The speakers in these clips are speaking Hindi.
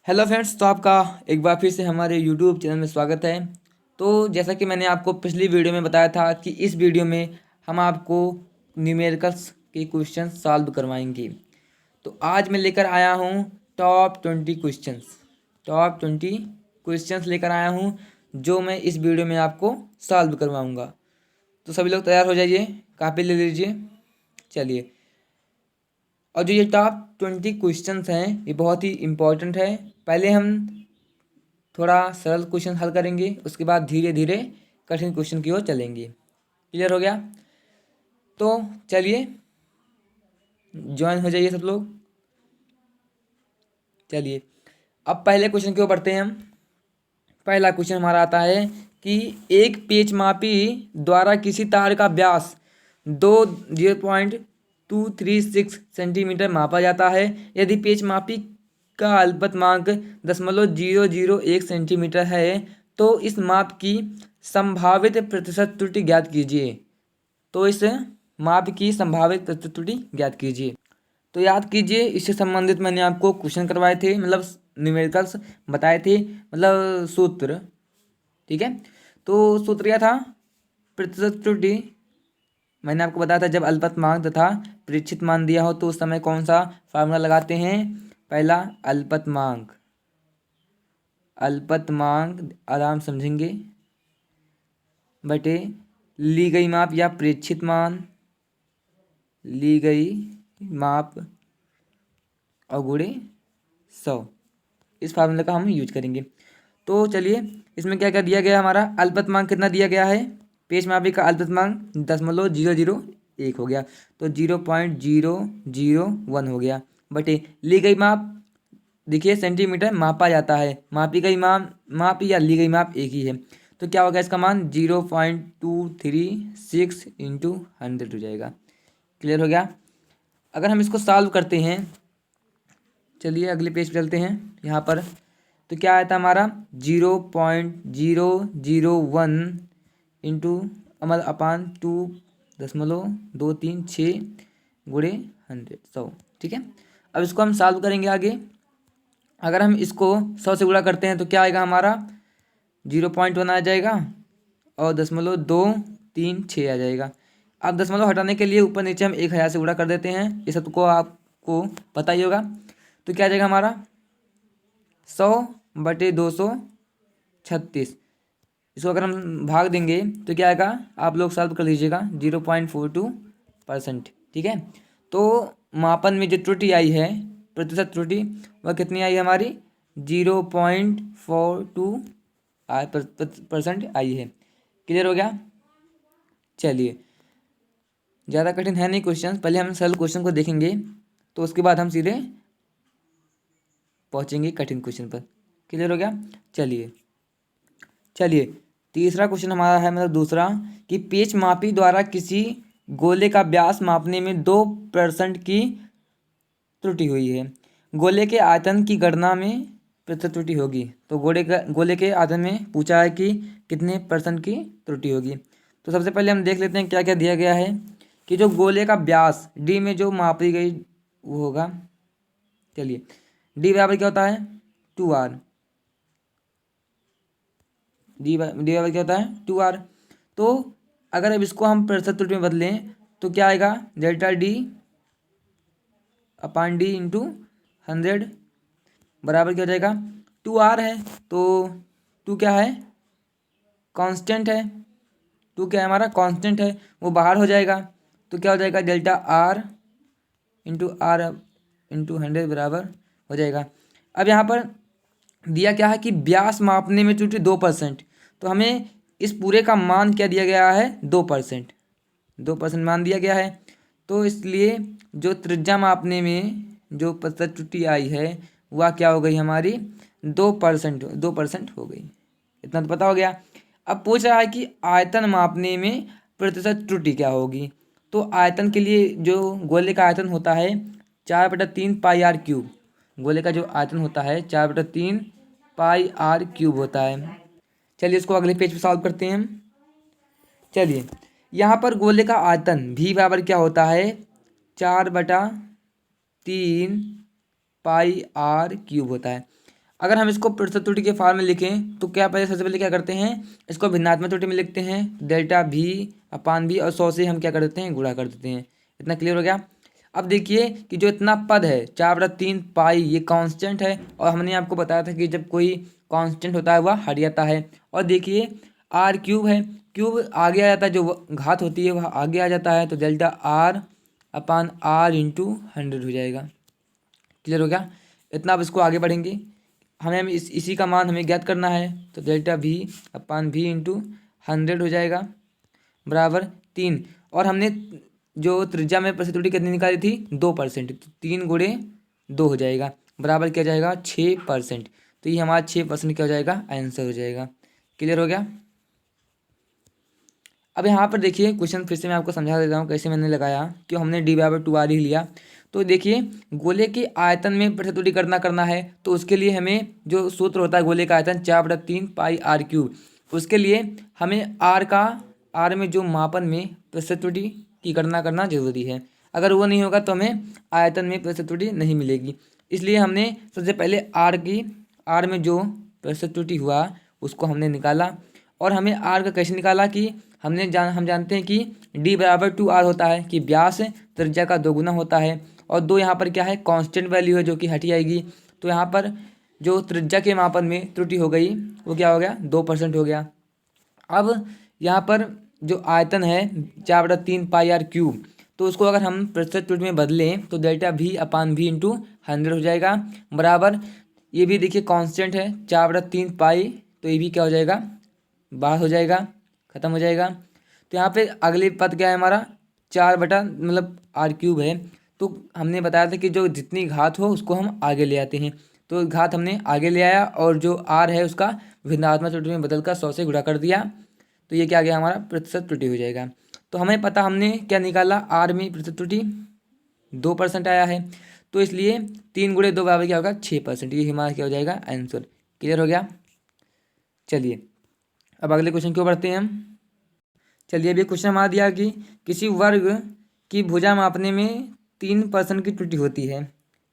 हेलो फ्रेंड्स, तो आपका एक बार फिर से हमारे यूट्यूब चैनल में स्वागत है। तो जैसा कि मैंने आपको पिछली वीडियो में बताया था कि इस वीडियो में हम आपको न्यूमेरिकल्स के क्वेश्चन सॉल्व करवाएंगे। तो आज मैं लेकर आया हूँ टॉप 20 क्वेश्चंस लेकर आया हूँ, जो मैं इस वीडियो में आपको सॉल्व करवाऊँगा। तो सभी लोग तैयार हो जाइए, कापी ले लीजिए। चलिए, और जो ये टॉप 20 क्वेश्चंस हैं ये बहुत ही इम्पोर्टेंट है। पहले हम थोड़ा सरल क्वेश्चन हल करेंगे, उसके बाद धीरे धीरे कठिन क्वेश्चन की ओर चलेंगे। क्लियर हो गया? तो चलिए ज्वाइन हो जाइए सब लोग। चलिए, अब पहले क्वेश्चन की ओर बढ़ते हैं हम। पहला क्वेश्चन हमारा आता है कि एक पेच मापी द्वारा किसी तार का व्यास 2.236 सेंटीमीटर मापा जाता है। यदि पेच मापी का अल्पतमांक 0.001 सेंटीमीटर है तो इस माप की संभावित प्रतिशत त्रुटि ज्ञात कीजिए। तो इस माप की संभावित प्रतिशत त्रुटि ज्ञात कीजिए। तो याद कीजिए, इससे संबंधित मैंने आपको क्वेश्चन करवाए थे, मतलब न्यूमेरिकल्स बताए थे, मतलब सूत्र। ठीक है, तो सूत्र क्या था? प्रतिशत त्रुटि। मैंने आपको बताया था जब अल्पतमांक तथा परीक्षित मान दिया हो तो उस समय कौन सा फार्मूला लगाते हैं। पहला अल्पतमांक, आराम समझेंगे, बटे ली गई माप या प्रेक्षित मान, ली गई माप और गुणे 100। इस फार्मूले का हम यूज करेंगे। तो चलिए, इसमें क्या क्या दिया गया हमारा अल्पतमांक कितना दिया गया है। पेच मापी का अल्पतमांक 0.001 हो गया, तो 0.001 हो गया, बटे ली गई माप। देखिए, सेंटीमीटर मापा जाता है, मापी गई माप या ली गई माप एक ही है, तो क्या होगा इसका मान 0.236 इंटू 100 हो जाएगा। क्लियर हो गया? अगर हम इसको सॉल्व करते हैं, चलिए अगले पेज पे चलते हैं। यहाँ पर तो क्या आया था हमारा 0.001 इंटू अमल अपान 2.236 गुणे 100। ठीक है, अब इसको हम सॉल्व करेंगे आगे। अगर हम इसको 100 से गुणा करते हैं तो क्या आएगा हमारा 0.1 आ जाएगा और 0.236 आ जाएगा। अब दशमलव हटाने के लिए ऊपर नीचे हम 1000 से गुणा कर देते हैं, ये सब को आपको पता ही होगा। तो क्या आ जाएगा हमारा 100/236। इसको अगर हम भाग देंगे तो क्या आएगा, आप लोग सॉल्व कर लीजिएगा, 0.42%। ठीक है, तो मापन में जो त्रुटि आई है, प्रतिशत त्रुटि, वह कितनी आई हमारी 0.42% आई है। क्लियर हो गया? चलिए, ज़्यादा कठिन है नहीं क्वेश्चन, पहले हम सरल क्वेश्चन को देखेंगे तो उसके बाद हम सीधे पहुंचेंगे कठिन क्वेश्चन पर। क्लियर हो गया? चलिए चलिए, तीसरा क्वेश्चन हमारा है, मतलब दूसरा, कि पेच मापी द्वारा किसी गोले का व्यास मापने में 2% की त्रुटि हुई है। गोले के आयतन की गणना में प्रतिशत त्रुटि होगी। तो गोले के आयतन में पूछा है कि कितने परसेंट की त्रुटि होगी। तो सबसे पहले हम देख लेते हैं क्या क्या दिया गया है। कि जो गोले का व्यास डी में जो मापी गई वो होगा। चलिए, डी बराबर क्या होता है 2r। डी बराबर क्या होता है 2r। तो अगर अब इसको हम प्रतिशत त्रुटि में बदलें तो क्या आएगा, डेल्टा डी अपान डी इंटू 100 बराबर क्या हो जाएगा 2r है। तो 2 क्या है, कांस्टेंट है। 2 क्या है हमारा, कांस्टेंट है, वो बाहर हो जाएगा। तो क्या हो जाएगा, डेल्टा आर इंटू 100 बराबर हो जाएगा। अब यहाँ पर दिया क्या है कि व्यास मापने में त्रुटि 2%। तो हमें इस पूरे का मान क्या दिया गया है, 2%। 2% मान दिया गया है, तो इसलिए जो त्रिज्या मापने में जो प्रतिशत त्रुटि आई है वह क्या हो गई हमारी 2% हो गई। इतना तो पता हो गया। अब पूछ रहा है कि आयतन मापने में प्रतिशत त्रुटि क्या होगी। तो आयतन के लिए जो गोले का आयतन होता है 4/3 πr³ गोले का जो आयतन होता है 4/3 πr³ होता है। चलिए इसको अगले पेज पे सॉल्व करते हैं हम। चलिए, यहाँ पर गोले का आयतन भी बराबर क्या होता है 4/3 πr³ होता है। अगर हम इसको प्रतिशत त्रुटि के फॉर्म में लिखें तो क्या पहले सबसे पहले क्या करते हैं, इसको भिन्नात्मक त्रुटि में लिखते हैं, डेल्टा भी अपान भी और 100 से हम क्या कर देते हैं, गुणा कर देते हैं। इतना क्लियर हो गया। अब देखिए कि जो इतना पद है 4/3 पाई ये कांस्टेंट है, और हमने आपको बताया था कि जब कोई कांस्टेंट होता है वह हट जाता है। और देखिए आर क्यूब है, क्यूब आगे आ जाता है, जो घात होती है वह आगे आ जाता है, तो delta R upon R into 100 हो जाएगा। क्लियर हो गया। इतना अब इसको आगे बढ़ेंगे, हमें इसी का मान हमें ज्ञात करना है, तो डेल्टा भी अपान भी इंटू 100 हो जाएगा बराबर 3। और हमने जो त्रिज्या में प्रतिशत त्रुटि कितनी निकाली थी, 2%, तो 3 गुणे 2 हो जाएगा बराबर क्या जाएगा 6%। तो ये हमारा 6% क्या हो जाएगा, आंसर हो जाएगा। क्लियर हो गया। अब यहाँ पर देखिए क्वेश्चन फिर से मैं आपको समझा देता हूँ कैसे मैंने लगाया, क्यों हमने d/2r ही लिया। तो देखिए गोले के आयतन में प्रतिशत त्रुटि करना है, तो उसके लिए हमें जो सूत्र होता है गोले का आयतन 4/3 पाई आर क्यूब, उसके लिए हमें आर में जो मापन में प्रतिशत त्रुटि की करना जरूरी है। अगर वो नहीं होगा तो हमें आयतन में प्रतिशत त्रुटि नहीं मिलेगी। इसलिए हमने सबसे पहले आर में जो प्रतिशत त्रुटि हुआ उसको हमने निकाला। और हमें आर का कैसे निकाला कि हम जानते हैं कि d/2r होता है कि व्यास त्रिज्या का दोगुना होता है, और दो यहाँ पर क्या है कांस्टेंट वैल्यू है जो कि हटी आएगी। तो यहाँ पर जो त्रिज्या के मापन में त्रुटि हो गई वो क्या हो गया, 2% हो गया। अब यहाँ पर जो आयतन है 4/3 पाई आर क्यूब, तो उसको अगर हम प्रतिशत त्रुटि में बदलें तो डेल्टा भी अपान भी इंटू 100 हो जाएगा बराबर, ये भी देखिए कांस्टेंट है 4/3 पाई, तो ये भी क्या हो जाएगा, बाहर हो जाएगा, ख़त्म हो जाएगा। तो यहाँ पे अगले पद क्या है हमारा 4/r³ है। तो हमने बताया था कि जो जितनी घात हो उसको हम आगे ले आते हैं, तो घात हमने आगे ले आया और जो r है उसका भिन्नात्मक त्रुटि में बदल कर 100 से गुणा कर दिया, तो ये क्या आ गया हमारा प्रतिशत त्रुटि हो जाएगा। तो हमें पता हमने क्या निकाला, r में प्रतिशत त्रुटि 2% आया है, तो इसलिए 3 गुणे 2 बराबर क्या होगा 6%। ये हमारा क्या हो जाएगा आंसर। क्लियर हो गया। चलिए अब अगले क्वेश्चन क्यों बढ़ते हैं हम। चलिए अभी क्वेश्चन हमारा दिया कि किसी वर्ग की भुजा मापने में 3% की त्रुटि होती है।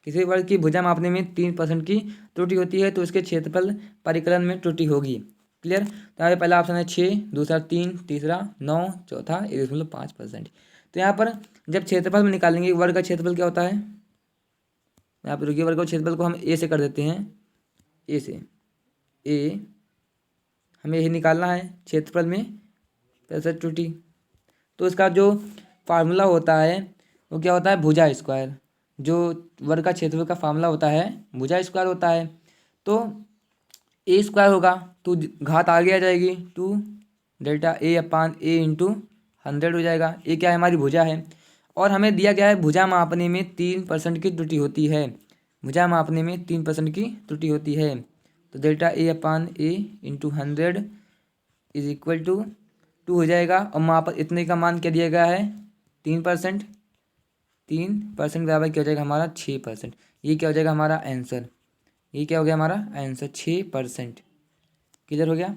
किसी वर्ग की भुजा मापने में 3% की त्रुटि होती है तो इसके क्षेत्रफल परिकलन में त्रुटि होगी। क्लियर। तो यहाँ पे पहला ऑप्शन है 6, दूसरा 3, तीसरा 9, चौथा 1.5%। तो यहाँ पर जब क्षेत्रफल में निकालेंगे वर्ग का क्षेत्रफल क्या होता है, यहाँ पर रुकिए, वर्ग का क्षेत्रफल को हम ए से कर देते हैं, ए से ए हमें यही निकालना है क्षेत्रफल में प्रतिशत त्रुटि। तो इसका जो फार्मूला होता है वो क्या होता है, भुजा स्क्वायर। जो वर्ग का क्षेत्रफल का फार्मूला होता है भुजा स्क्वायर होता है। तो ए स्क्वायर होगा तो घात आगे आ जाएगी 2 delta A upon A into 100 हो जाएगा। ए क्या है, हमारी भुजा है। और हमें दिया गया है भुजा मापने में 3% की त्रुटि होती है, भुजा मापने में 3% की त्रुटि होती है। तो delta A upon A into 100 is equal to 2 हो जाएगा। और माप इतने का मान क्या दिया गया है 3%, 3% बराबर क्या हो जाएगा हमारा 6%। ये क्या हो जाएगा हमारा आंसर, ये क्या हो गया हमारा आंसर 6%। क्लियर हो गया।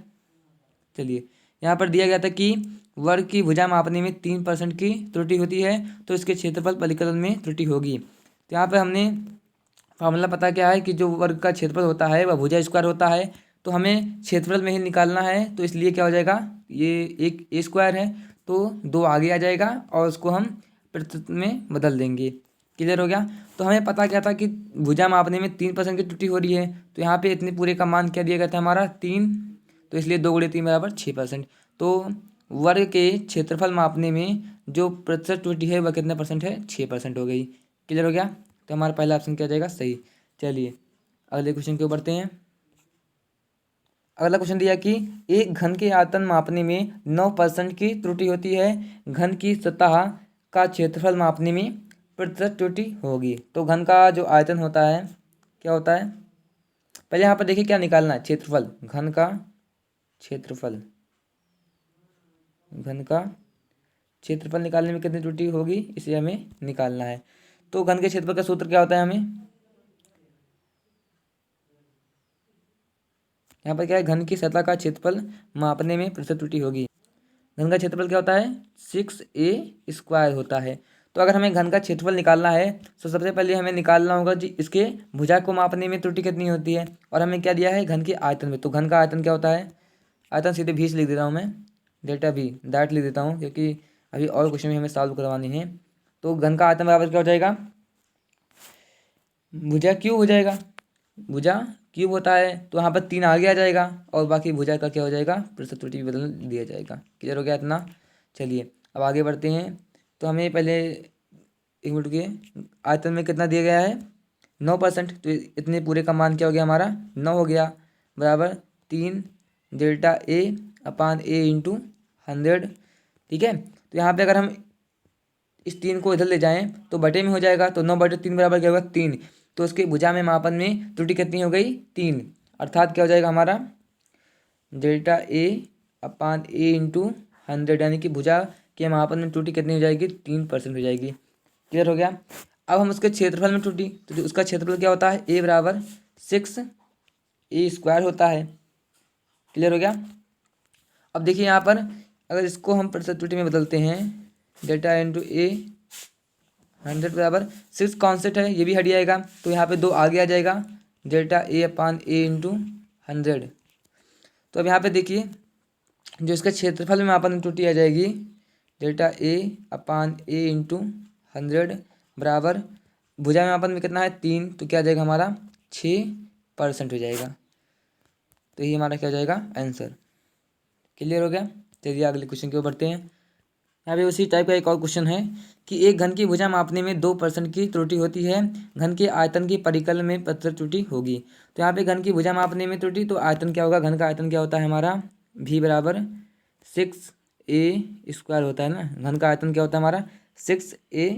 चलिए यहाँ पर दिया गया था कि वर्ग की भुजा मापने में 3% की त्रुटि होती है तो इसके क्षेत्रफल परिकलन में त्रुटि होगी। तो यहाँ पर हमने फार्मूला पता क्या है कि जो वर्ग का क्षेत्रफल होता है वह भुजा स्क्वायर होता है, तो हमें क्षेत्रफल में ही निकालना है। तो इसलिए क्या हो जाएगा, ये एक ए स्क्वायर है तो 2 आगे आ जाएगा और उसको हम प्रतिशत में बदल देंगे। क्लियर हो गया। तो हमें पता क्या था कि भुजा मापने में 3% की त्रुटि हो रही है, तो यहाँ पे इतने पूरे का मान क्या दिया गया था हमारा 3, तो इसलिए 2 गुणे 3 बराबर 6%। तो वर्ग के क्षेत्रफल मापने में जो प्रतिशत त्रुटि है वह कितने परसेंट है, 6% हो गई। क्लियर हो गया। तो हमारा पहला ऑप्शन क्या जाएगा सही। चलिए अगले क्वेश्चन के ऊपर बढ़ते हैं। अगला क्वेश्चन दिया कि एक घन के आयतन मापने में 9% की त्रुटि होती है, घन की सतह का क्षेत्रफल मापने में प्रतिशत त्रुटि होगी। तो घन का जो आयतन होता है क्या होता है, पहले यहाँ पर देखिए क्या निकालना है, क्षेत्रफल, घन का क्षेत्रफल, घन का क्षेत्रफल निकालने में कितनी त्रुटि होगी इसे हमें निकालना है। तो घन के क्षेत्रफल का सूत्र क्या होता है, हमें यहाँ पर क्या है, घन की सतह का क्षेत्रफल मापने में प्रतिशत त्रुटि होगी। घन का क्षेत्रफल क्या होता है 6a² होता है। तो अगर हमें घन का क्षेत्रफल निकालना है तो सबसे पहले हमें निकालना होगा जी इसके भुजा को मापने में त्रुटि कितनी होती है, और हमें क्या दिया है घन के आयतन में। तो घन का आयतन क्या होता है, आयतन सीधे भी से लिख देता हूँ मैं, डेल्टा भी दैट लिख देता हूँ क्योंकि अभी और क्वेश्चन में हमें सॉल्व करवानी है। तो घन का आयतन बराबर क्या हो जाएगा, भुजा क्यूब हो जाएगा, भुजा क्यूब होता है तो यहाँ पर 3 आगे आ जाएगा और बाकी भुजा का क्या हो जाएगा, प्रतिशत त्रुटि बदल दिया जाएगा। क्लियर हो गया इतना। चलिए अब आगे बढ़ते हैं। तो हमें पहले एक मिनट के, आयतन में कितना दिया गया है 9%, तो इतने पूरे का मान क्या हो गया हमारा 9 हो गया, बराबर 3 delta A upon A into 100। ठीक है, तो यहाँ पे अगर हम इस 3 को इधर ले जाएं तो बटे में हो जाएगा, तो 9/3 बराबर क्या होगा 3। तो उसके भुजा में मापन में त्रुटि कितनी हो गई 3, अर्थात क्या हो जाएगा हमारा delta A upon A into 100, यानी कि भुजा के मापन में त्रुटि कितनी हो जाएगी 3% हो जाएगी। क्लियर हो गया। अब हम उसके क्षेत्रफल में त्रुटि, तो जो उसका क्षेत्रफल क्या होता है ए बराबर 6a² होता है। क्लियर हो गया। अब देखिए यहाँ पर अगर इसको हम प्रतिशत त्रुटि में बदलते हैं, डेल्टा इंटू ए 100 बराबर 6 कॉन्सेप्ट है, ये भी हट जाएगा, तो यहाँ पे 2 आगे आ जाएगा, delta A upon A into 100। तो अब यहाँ पे देखिए जो इसका क्षेत्रफल में मापन में त्रुटि आ जाएगी, delta A upon A into 100 बराबर भुजा में मापन में कितना है 3, तो क्या आ जाएगा हमारा 6% हो जाएगा। तो ये हमारा क्या हो जाएगा आंसर। क्लियर हो गया। चलिए अगले क्वेश्चन की ओर बढ़ते हैं। यहाँ पे उसी टाइप का एक और क्वेश्चन है कि एक घन की भुजा मापने में 2% की त्रुटि होती है, घन के आयतन की परिकलन में प्रतिशत त्रुटि होगी। तो यहाँ पे घन की भुजा मापने में त्रुटि, तो आयतन क्या होगा, घन का आयतन क्या होता है हमारा भी बराबर 6a² होता है ना। घन का आयतन क्या होता है हमारा 6a,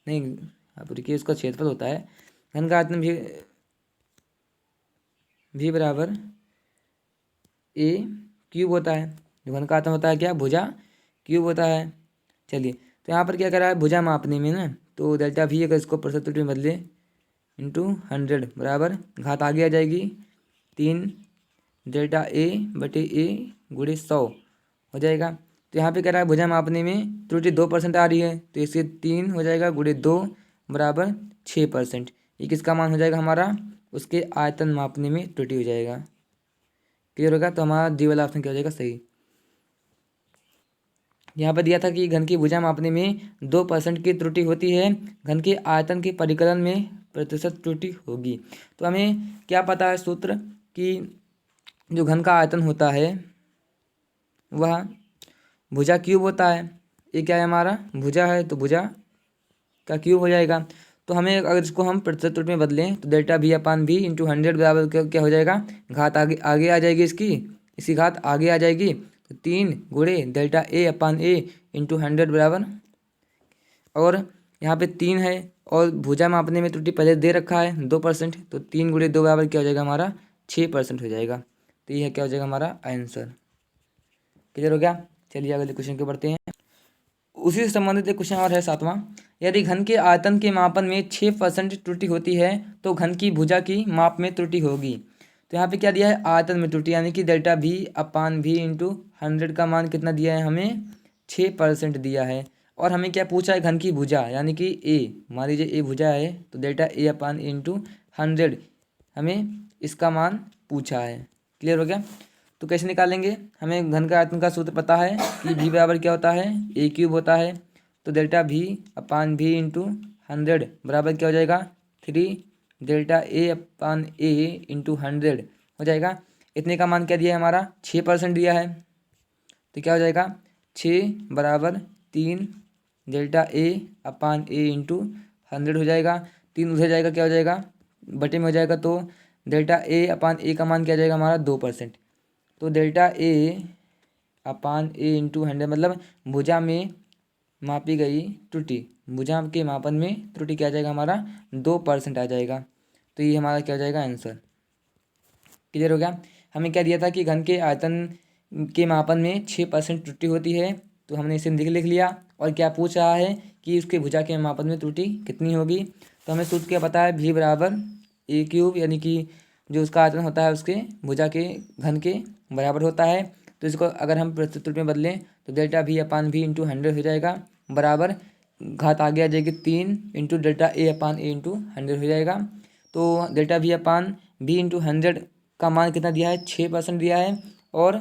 नहीं आप देखिए उसका क्षेत्रफल होता है, घन का आयतन भी बराबर a³ होता है। जो घन का आयतन होता है क्या, भुजा क्यूब होता है। चलिए तो यहाँ पर क्या करा है भुजा मापने में ना, तो डेल्टा भी अगर इसको प्रतिशत त्रुटि में बदले इंटू 100 बराबर घात आगे आ जाएगी 3 डेल्टा ए बटे ए गुणे 100 हो जाएगा। तो यहाँ पे कह रहा है भुजा मापने में त्रुटि 2% आ रही है, तो इससे 3 हो जाएगा गुणे 2 बराबर 6%। ये किसका मान हो जाएगा हमारा, उसके आयतन मापने में त्रुटि हो जाएगा। क्लियर होगा। तो हमारा डी वाला ऑप्शन क्या हो जाएगा सही। यहाँ पर दिया था कि घन की भुजा मापने में 2% की त्रुटि होती है, घन के आयतन के परिकलन में प्रतिशत त्रुटि होगी। तो हमें क्या पता है सूत्र कि जो घन का आयतन होता है वह भुजा क्यूब होता है। ये क्या है हमारा भुजा है, तो भुजा का क्यूब हो जाएगा। तो हमें अगर इसको हम प्रतिशत त्रुटि में बदलें तो डेल्टा भी अपान भी इंटू 100 बराबर क्या हो जाएगा, घात आगे आगे आ जाएगी, इसी घात आगे आ जाएगी, तो 3 गुणे delta A upon A into 100 बराबर, और यहाँ पे 3 है और भुजा मापने में त्रुटि पहले दे रखा है 2%, तो 3 गुणे 2 बराबर क्या हो जाएगा हमारा 6% हो जाएगा। तो यह क्या हो जाएगा हमारा आंसर। क्लियर हो गया। चलिए अगले क्वेश्चन के बढ़ते हैं। उसी से संबंधित एक क्वेश्चन और है 7वां। यदि घन के आयतन के मापन में 6% त्रुटि होती है तो घन की भुजा की माप में त्रुटि होगी। तो यहाँ पे क्या दिया है आयतन में त्रुटि, यानी कि डेल्टा भी अपान भी इंटू 100 का मान कितना दिया है हमें 6% दिया है, और हमें क्या पूछा है घन की भुजा, यानी कि ए, मान लीजिए ए भुजा है, तो delta A upon A into 100 हमें इसका मान पूछा है। क्लियर हो गया। तो कैसे निकालेंगे, हमें घन का आयतन का सूत्र पता है कि भी बराबर क्या होता है a³ होता है, तो डेल्टा भी अपान भी इंटू 100 बराबर क्या हो जाएगा 3 delta A upon A into 100 हो जाएगा। इतने का मान क्या दिया है हमारा 6% दिया है, तो क्या हो जाएगा 6 बराबर 3 delta A upon A into 100 हो जाएगा। 3 उधर जाएगा क्या हो जाएगा बटे में हो जाएगा, तो डेल्टा ए अपान ए का मान क्या जाएगा हमारा 2%, तो delta A upon A into 100 मतलब भुजा में मापी गई त्रुटि, भुजा के मापन में त्रुटि क्या आ जाएगा हमारा 2% आ जाएगा। तो ये हमारा क्या हो जाएगा आंसर। क्लियर हो गया। हमें क्या दिया था कि घन के आयतन के मापन में 6% त्रुटि होती है, तो हमने इसे लिख लिया, और क्या पूछ रहा है कि उसके भुजा के मापन में त्रुटि कितनी होगी। तो हमें सूत्र क्या पता है भी बराबर a³, यानी कि जो उसका आयतन होता है उसके भुजा के घन के बराबर होता है। तो इसको अगर हम प्रतिशत में बदलें तो डेल्टा भी अपान भी इंटू 100 हो जाएगा, बराबर घात आगे आ जाएगी 3 into delta A upon A into 100 हो जाएगा। तो delta V upon B into 100 का मान कितना दिया है, 6% दिया है। और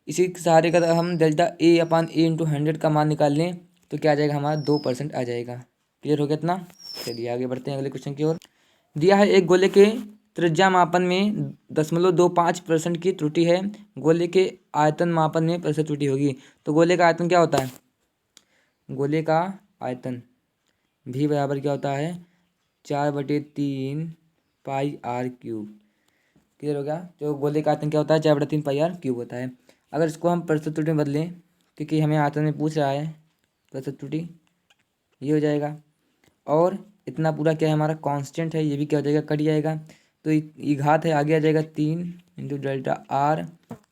इसी के सहारे का हम delta A upon A into 100 का मान निकाल लें तो क्या आ जाएगा हमारा 2% आ जाएगा। क्लियर हो गया इतना। चलिए आगे बढ़ते हैं अगले क्वेश्चन की ओर। दिया है एक गोले के त्रिज्या मापन में 0.25% की त्रुटि है, गोले के आयतन मापन में प्रतिशत त्रुटि होगी। तो गोले का आयतन क्या होता है, गोले का आयतन भी बराबर क्या होता है 4/3 पाई आर क्यूब। क्लियर हो गया। जो गोले का आयतन क्या होता है 4/3 पाई आर क्यूब होता है। अगर इसको हम प्रतिशत त्रुटि में बदलें, क्योंकि हमें आयतन में पूछ रहा है, प्रतिशत त्रुटि ये हो जाएगा। और इतना पूरा क्या है हमारा कांस्टेंट है, ये भी क्या हो जाएगा कट जाएगा। तो ये घात है आगे आ जाएगा 3 into delta R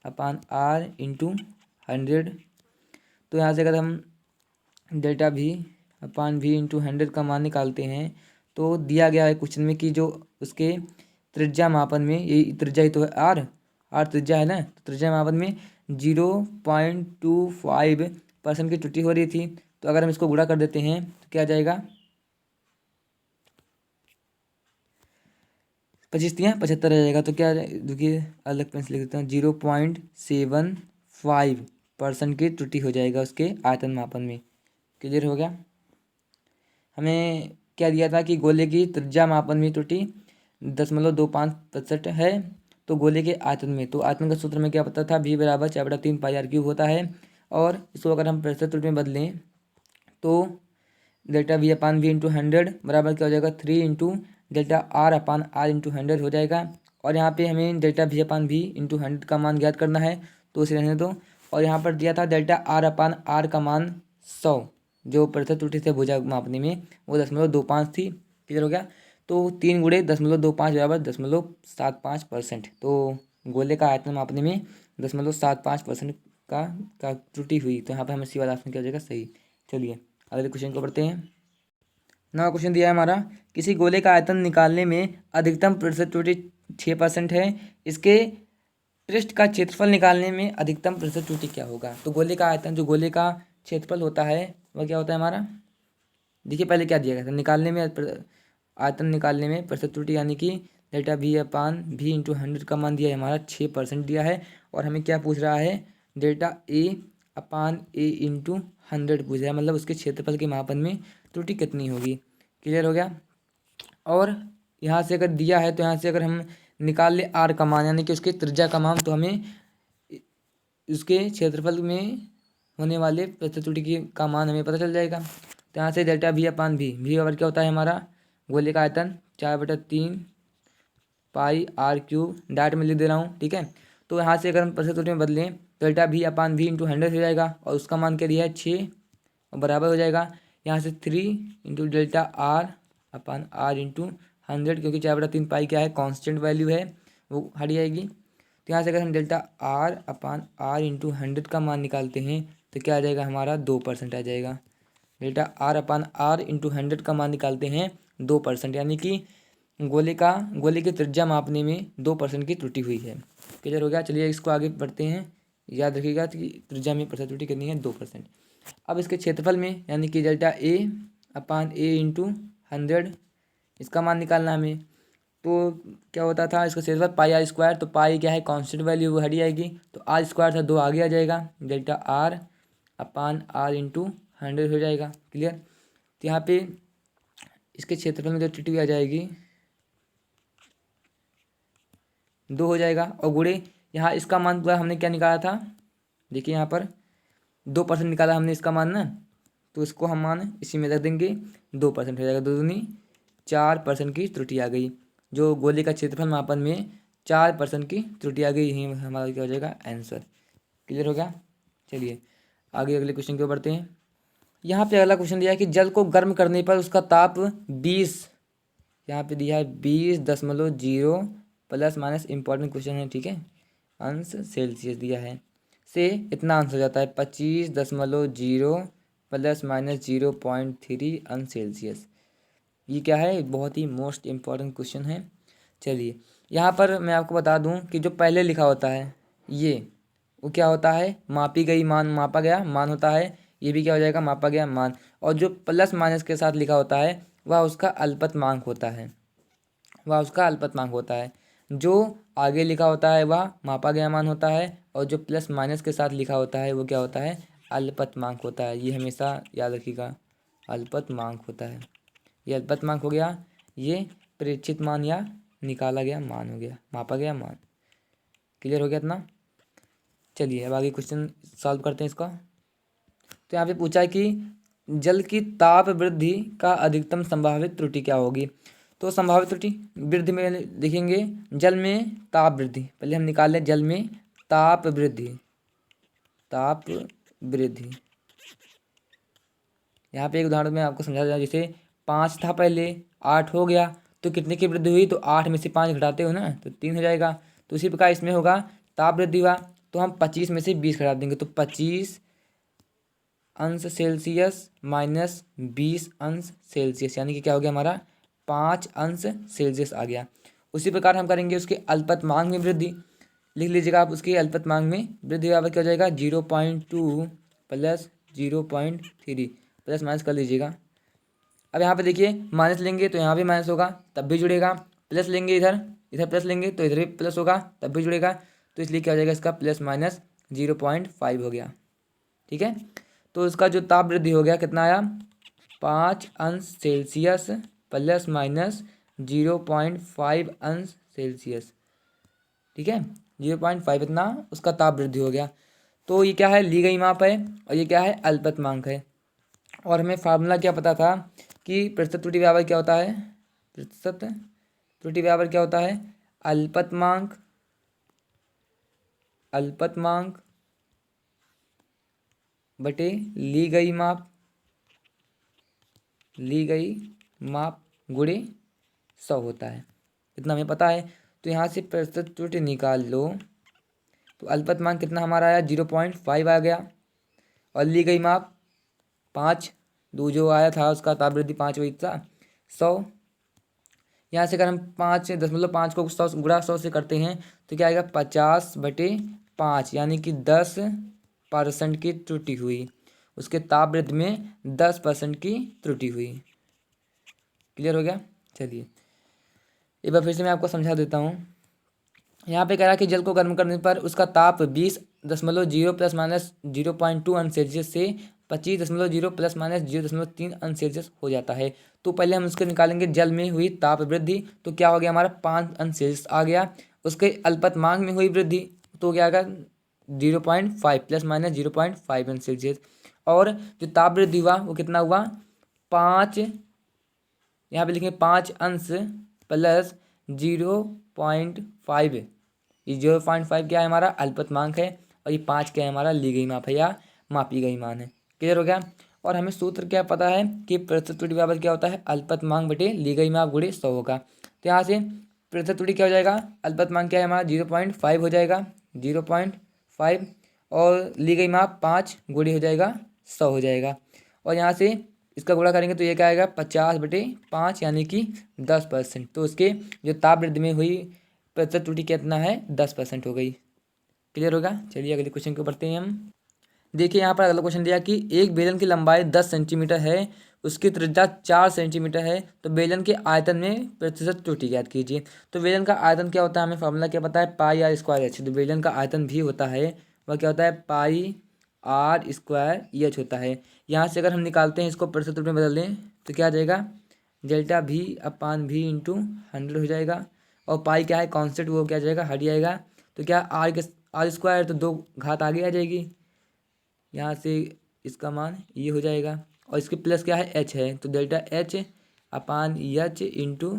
upon R into 100। तो यहाँ से अगर हम डेल्टा भी अपान भी इंटू 100 का मान निकालते हैं तो दिया गया है क्वेश्चन में कि जो उसके त्रिज्या मापन में, ये त्रिज्या ही तो है आर त्रिज्या है ना, तो त्रिज्या मापन में 0.25% की त्रुटि हो रही थी। तो अगर हम इसको गुणा कर देते हैं तो क्या आ जाएगा, 25×3 = 75 आ जाएगा। तो क्या देखिए अलग पेन से लिख देता हूँ, 0.75% की त्रुटि हो जाएगा उसके आयतन मापन में। क्लियर हो गया। हमें क्या दिया था कि गोले की त्रिज्या मापन में त्रुटि 0.25% है, तो गोले के आयतन में, तो आयतन का सूत्र में क्या पता था, भी बराबर 4/3 पाई आर क्यूब होता है। और इसको अगर हम प्रतिशत त्रुटि में बदलें तो delta V upon V into 100 बराबर क्या हो जाएगा 3 into delta R upon R into 100 हो जाएगा। और यहाँ पे हमें delta V upon V into 100 का मान ज्ञात करना है, तो उसे रहने दो। और यहाँ पर दिया था डेल्टा आर अपान आर का मान 100, जो प्रतिशत त्रुटि से भुजा मापने में वो 0.25 थी। क्लियर हो गया। तो 3 गुणे 0.25 बराबर 0.75%। तो गोले का आयतन मापने में 0.75% का त्रुटि हुई। तो यहाँ पर हमें सी वाला ऑप्शन क्या हो जाएगा सही। चलिए अगले क्वेश्चन को पढ़ते हैं। नवा क्वेश्चन दिया है हमारा, किसी गोले का आयतन निकालने में अधिकतम प्रतिशत त्रुटि 6% है, इसके पृष्ठ का क्षेत्रफल निकालने में अधिकतम प्रतिशत त्रुटि क्या होगा। तो गोले का आयतन, जो गोले का क्षेत्रफल होता है वह क्या होता है हमारा, देखिए पहले क्या दिया गया था, निकालने में आयतन निकालने में प्रतिशत त्रुटि यानी कि डेल्टा वी अपान भी इंटू 100 का मान दिया है हमारा 6% दिया है। और हमें क्या पूछ रहा है, delta A upon A into 100 पूछ रहा है, मतलब उसके क्षेत्रफल के मापन में त्रुटि कितनी होगी। क्लियर हो गया। और यहाँ से अगर दिया है तो यहाँ से अगर हम निकाल ले आर का मान यानी कि उसके त्रिज्या का मान, तो हमें उसके क्षेत्रफल में होने वाले प्रतिशत त्रुटि की का मान हमें पता चल जाएगा। तो यहाँ से डेल्टा वी अपान भी बराबर क्या होता है हमारा, गोले का आयतन 4/3 पाई आर क्यूब, डायरेक्ट में लिख दे रहा हूँ, ठीक है। तो यहाँ से अगर हम प्रतिशत त्रुटि में बदलें तो delta V upon V into 100 हो जाएगा, और उसका मान क्या दिया है 6, और बराबर हो जाएगा यहाँ से 3 into delta R upon R into 100, क्योंकि 4/3 पाई क्या है कांस्टेंट वैल्यू है, वो हट जाएगी। तो यहाँ से अगर हम delta R upon R into 100 का मान निकालते हैं तो क्या आ जाएगा हमारा 2% आ जाएगा। Delta R upon R into 100 का मान निकालते हैं 2%, यानी कि गोले की त्रिज्या मापने में 2% की त्रुटि हुई है। क्लियर हो गया। चलिए इसको आगे बढ़ते हैं। याद रखिएगा कि त्रिज्या में प्रतिशत त्रुटि कितनी है 2%। अब इसके क्षेत्रफल में यानी कि delta A upon A into 100 इसका मान निकालना हमें। तो क्या होता था इसका क्षेत्रफल पाई आर स्क्वायर, तो पाई क्या है कांस्टेंट वैल्यू, वो हट जाएगी, तो आर स्क्वायर था 2 आगे आ जाएगा, delta R upon R into 100 हो जाएगा। क्लियर। तो यहाँ पे इसके क्षेत्रफल में जो त्रुटि आ जाएगी 2 हो जाएगा, और गुणे यहाँ इसका मान पूरा हमने क्या निकाला था, देखिए यहाँ पर 2% निकाला हमने इसका मान ना, तो इसको हम मान इसी में रख देंगे, 2% हो जाएगा, 2 दूनी 4% की त्रुटि आ गई। जो गोले का क्षेत्रफल मापन में 4% की त्रुटि आ गई, यही हमारा क्या हो जाएगा आंसर। क्लियर हो गया। चलिए आगे अगले क्वेश्चन की ओर बढ़ते हैं। यहाँ पे अगला क्वेश्चन दिया है कि जल को गर्म करने पर उसका ताप 20, यहाँ पे दिया है 20.0 प्लस माइनस इंपॉर्टेंट क्वेश्चन है, ठीक है, अंश सेल्सियस दिया है, से इतना अंश हो जाता है 25.0 प्लस माइनस 0.3 अंश सेल्सियस। ये क्या है, बहुत ही मोस्ट इम्पॉर्टेंट क्वेश्चन है। चलिए यहाँ पर मैं आपको बता दूं कि जो पहले लिखा होता है ये वो क्या होता है, मापी गई मान, मापा गया मान होता है, ये भी क्या हो जाएगा मापा गया मान। और जो प्लस माइनस के साथ लिखा होता है वह उसका अल्पतमांक होता है, वह उसका अल्पतमांक होता है। जो आगे लिखा होता है वह मापा गया मान होता है, और जो प्लस माइनस के साथ लिखा होता है वो क्या होता है, अल्पतमांक होता है। ये हमेशा याद रखिएगा, अल्पतमांक होता है। ये अल्पतमांक हो गया, ये प्रेक्षित मान या निकाला गया मान हो गया, मापा गया मान। क्लियर हो गया इतना? चलिए अब आगे क्वेश्चन सॉल्व करते हैं इसका। तो यहाँ पे पूछा है कि जल की ताप वृद्धि का अधिकतम संभावित त्रुटि क्या होगी। तो संभावित त्रुटि वृद्धि में लिखेंगे जल में ताप वृद्धि। पहले हम निकाल लें जल में ताप वृद्धि, ताप वृद्धि। यहाँ पे एक उदाहरण में आपको समझा जाए, जैसे 5 था पहले 8 हो गया, तो कितने की वृद्धि हुई, तो 8 में से 5 घटाते हो ना तो 3 हो जाएगा। तो उसी प्रकार इसमें होगा ताप वृद्धि हुआ तो हम 25 में से 20 घटा देंगे, तो 25 अंश सेल्सियस माइनस 20 अंश सेल्सियस, यानी कि क्या हो गया हमारा 5 अंश सेल्सियस आ गया। उसी प्रकार हम करेंगे उसके अल्पतमांक में वृद्धि। लिख लीजिएगा आप, उसके अल्पतमांक में वृद्धि बराबर क्या हो जाएगा 0.2 प्लस 0.3, प्लस माइनस कर लीजिएगा। अब यहाँ पे देखिए माइनस लेंगे तो यहाँ भी माइनस होगा तब भी जुड़ेगा, प्लस लेंगे इधर इधर प्लस लेंगे तो इधर भी प्लस होगा तब भी जुड़ेगा। तो इसलिए क्या हो जाएगा इसका प्लस माइनस 0.5 हो गया। ठीक है, तो इसका जो ताप वृद्धि हो गया कितना आया 5 अंश सेल्सियस प्लस माइनस 0.5 अंश सेल्सियस। ठीक है, 0.5 इतना उसका ताप वृद्धि हो गया। तो ये क्या है, ली गई माप है, और ये क्या है अल्पतमांक है। और हमें फार्मूला क्या पता था कि प्रतिशत त्रुटि बराबर क्या होता है, प्रतिशत त्रुटि बराबर क्या होता है अल्पतमांक, अल्पतमांक बटे ली गई माप, ली गई माप गुणे 100 होता है। इतना हमें पता है। तो यहाँ से प्रतिशत त्रुटि निकाल लो, तो अल्पतमांक कितना हमारा आया 0.5 आ गया, और ली गई माप 5, दो जो आया था उसका ताप वृद्धि 5 वही था 100। यहाँ से अगर हम 5.5 को 100 गुणा 100 से करते हैं तो क्या आएगा 50/5, यानी कि 10% की त्रुटि हुई, उसके ताप वृद्धि में 10% की त्रुटि हुई। क्लियर हो गया? चलिए एक बार फिर से मैं आपको समझा देता हूँ। यहाँ पे कह रहा है कि जल को गर्म करने पर उसका ताप 20.0 प्लस माइनस 0.2 अंश सेल्सियस से 25.0 प्लस माइनस 0.3 अंश सेल्सियस हो जाता है। तो पहले हम उसके निकालेंगे जल में हुई ताप वृद्धि, तो क्या हो गया हमारा 5 अंश सेल्सियस आ गया। उसके अल्पतमांक में हुई वृद्धि तो क्या आएगा 0.5 प्लस माइनस 0.5 अंश सेल्सियस, और जो ताप वृद्धि हुआ वो कितना हुआ 5, यहाँ पे लिखेंगे 5 अंश प्लस 0.5। ये 0.5 क्या है हमारा अल्पतमांक है, और ये 5 क्या है हमारा ली गई माप है या मापी गई मान है। क्लियर हो गया? और हमें सूत्र क्या पता है कि प्रतिशत त्रुटि बराबर क्या होता है अल्पतमांक बटे ली गई माप गुणे 100 होगा। तो यहाँ से प्रतिशत त्रुटि क्या हो जाएगा, अल्पतमांक क्या है हमारा 0.5 हो जाएगा 0.5, और ली गई माप 5 गुणे हो जाएगा 100 हो जाएगा। और यहाँ से इसका गुणा करेंगे तो ये क्या आएगा 50/5, यानी कि 10%। तो उसके जो ताप वृद्धि में हुई प्रतिशत त्रुटि कितना है 10% हो गई। क्लियर होगा? चलिए अगले क्वेश्चन को बढ़ते हैं हम। देखिए यहाँ पर अगला क्वेश्चन दिया कि एक बेलन की लंबाई 10 सेंटीमीटर है, उसकी त्रिज्या 4 सेंटीमीटर है, तो बेलन के आयतन में प्रतिशत त्रुटि ज्ञात कीजिए। तो बेलन का आयतन क्या होता है, हमें फॉर्मूला क्या पता है पाई आर स्क्वायर एच। तो बेलन का आयतन भी होता है वह क्या होता है पाई आर स्क्वायर एच होता है। यहाँ से अगर हम निकालते हैं इसको प्रतिशत में बदल दें तो क्या आ जाएगा डेल्टा भी अपान भी इंटू 100 हो जाएगा, और पाई क्या है कॉन्स्टेंट वो क्या जाएगा हट जाएगा। तो क्या आर स्क्वायर तो 2 घात आगे आ जाएगी, यहाँ से इसका मान ये हो जाएगा, और इसके प्लस क्या है एच है तो डेल्टा एच अपान एच इंटू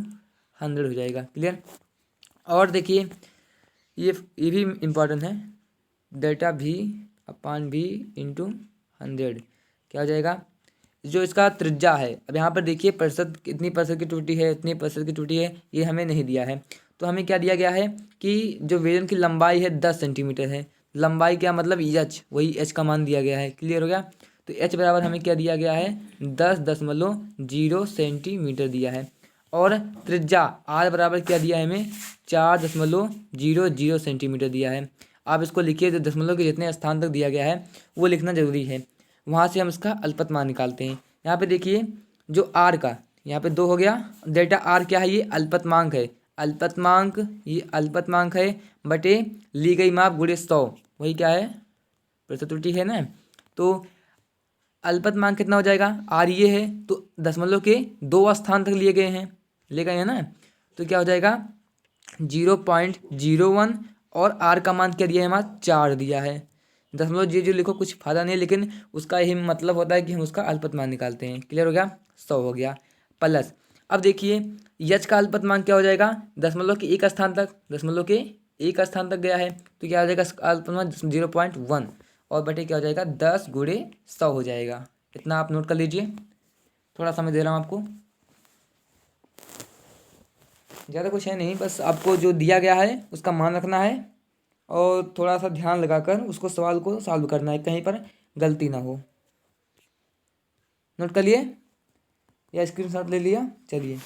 100 हो जाएगा। क्लियर? और देखिए ये भी इम्पॉर्टेंट है, डेल्टा भी अपान भी इंटू 100 क्या हो जाएगा जो इसका त्रिज्या है। अब यहाँ पर देखिए प्रतिशत कितनी प्रतिशत की त्रुटि है, इतनी प्रतिशत की त्रुटि है, ये हमें नहीं दिया है। तो हमें क्या दिया गया है कि जो बेलन की लंबाई है 10 सेंटीमीटर है, लंबाई क्या मतलब एच, वही एच का मान दिया गया है। क्लियर हो गया? तो एच बराबर हमें क्या दिया गया है 10.0 सेंटीमीटर दिया है, और त्रिज्या आर बराबर क्या दिया है हमें 4.00 सेंटीमीटर दिया है। आप इसको लिखिए, जो दशमलव के जितने स्थान तक दिया गया है वो लिखना जरूरी है। वहाँ से हम इसका अल्पतमांक निकालते हैं। यहाँ पे देखिए जो आर का यहाँ पे 2 हो गया, डेल्टा आर क्या है, ये अल्पतमांक है, अल्पतमांक, ये अल्पतमांक है बटे ली गई माप गुणे 100, वही क्या है, प्रतिशत त्रुटि है ना। तो अल्पतमांक कितना हो जाएगा, आर ये है, तो दशमलव के 2 स्थान तक लिए गए हैं, ले गए हैं ना, तो क्या हो जाएगा 0.01, और आर का मान क्या दिया है हमारा 4 दिया है। दशमलव जो लिखो कुछ फायदा नहीं, लेकिन उसका यही मतलब होता है कि हम उसका अल्पतमांक निकालते हैं। क्लियर हो गया, 100 हो गया प्लस। अब देखिए यच का अल्पतमांक क्या हो जाएगा, दशमलव के 1 स्थान तक, दशमलव के 1 स्थान तक गया है, तो क्या हो जाएगा अल्पतमांक 0.1, और बटे क्या हो जाएगा 10 गुणे 100 हो जाएगा। इतना आप नोट कर लीजिए, थोड़ा समय दे रहा हूँ आपको, ज़्यादा कुछ है नहीं, बस आपको जो दिया गया है उसका मान रखना है और थोड़ा सा ध्यान लगाकर उसको सवाल को सॉल्व करना है, कहीं पर गलती ना हो। नोट कर लिए या स्क्रीनशॉट ले लिया, चलिए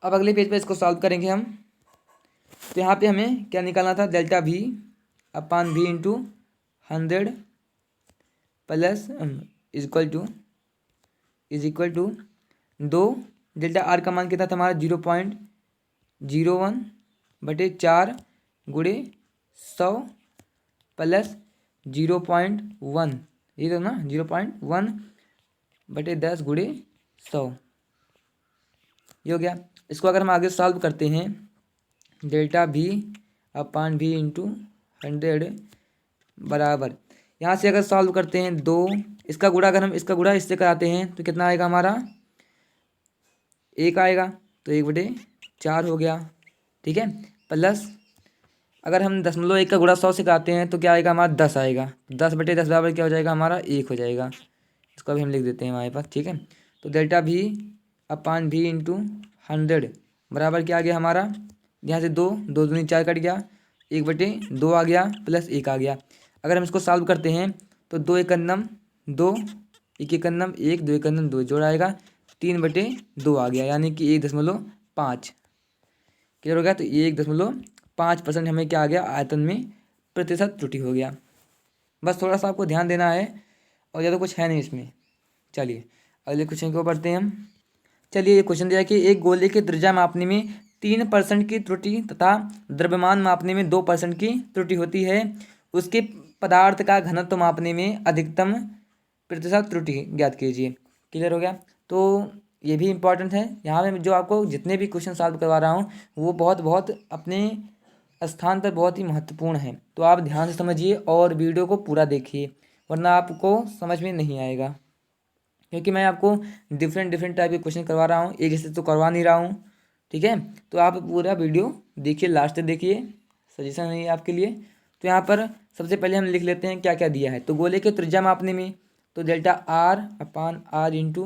अब अगले पेज पे इसको सॉल्व करेंगे हम। तो यहाँ पे हमें क्या निकालना था, delta V upon V into 100 plus is equal to 2, delta R का मान कितना था हमारा 0.01 बटे 4 गुणे 100 प्लस 0.1, ये तो ना 0.1 बटे 10 गुणे 100, ये हो गया। इसको अगर हम आगे सॉल्व करते हैं, delta V upon V into 100 बराबर, यहाँ से अगर सॉल्व करते हैं 2, इसका गुणा अगर हम इसका गुणा इससे कराते हैं तो कितना आएगा हमारा 1 आएगा, तो 1/4 हो गया, ठीक है। प्लस अगर हम 0.1 का गुणा 100 से कराते हैं तो क्या आएगा हमारा 10 आएगा, 10/10 बराबर क्या हो जाएगा हमारा 1 हो जाएगा। इसको अभी हम लिख देते हैं हमारे पास, ठीक है। तो delta V upon V into 100 बराबर क्या आ गया हमारा, यहाँ से 2 2 दूनी 4 कट गया, 1/2 आ गया प्लस 1 आ गया। अगर हम इसको सॉल्व करते हैं तो 2 एकन्नम 2, 1 एकन्नम 1, 2 एकन्नम 2 जोड़ आएगा 3/2 आ गया, यानी कि 1.5। क्लियर हो गया, तो 1.5% हमें क्या आ गया आयतन में प्रतिशत त्रुटि हो गया। बस थोड़ा सा आपको ध्यान देना है और ज़्यादा कुछ है नहीं इसमें। चलिए अगले क्वेश्चन को पढ़ते हैं हम। चलिए ये क्वेश्चन दिया है कि एक गोले की त्रिज्या मापने में 3% की त्रुटि तथा द्रव्यमान मापने में 2% की त्रुटि होती है, उसके पदार्थ का घनत्व मापने में अधिकतम प्रतिशत त्रुटि ज्ञात कीजिए। क्लियर हो गया, तो ये भी इम्पॉर्टेंट है। यहाँ पे जो आपको जितने भी क्वेश्चन सॉल्व करवा रहा हूँ वो बहुत बहुत अपने स्थान पर बहुत ही महत्वपूर्ण है, तो आप ध्यान से समझिए और वीडियो को पूरा देखिए, वरना आपको समझ में नहीं आएगा, क्योंकि मैं आपको डिफरेंट टाइप के क्वेश्चन करवा रहा हूँ, एक जैसे तो करवा नहीं रहा हूँ, ठीक है। तो आप पूरा वीडियो देखिए, लास्ट तक देखिए, सजेशन नहीं है आपके लिए। तो यहाँ पर सबसे पहले हम लिख लेते हैं क्या क्या दिया है। तो गोले के त्रिज्या मापने में तो delta R upon R into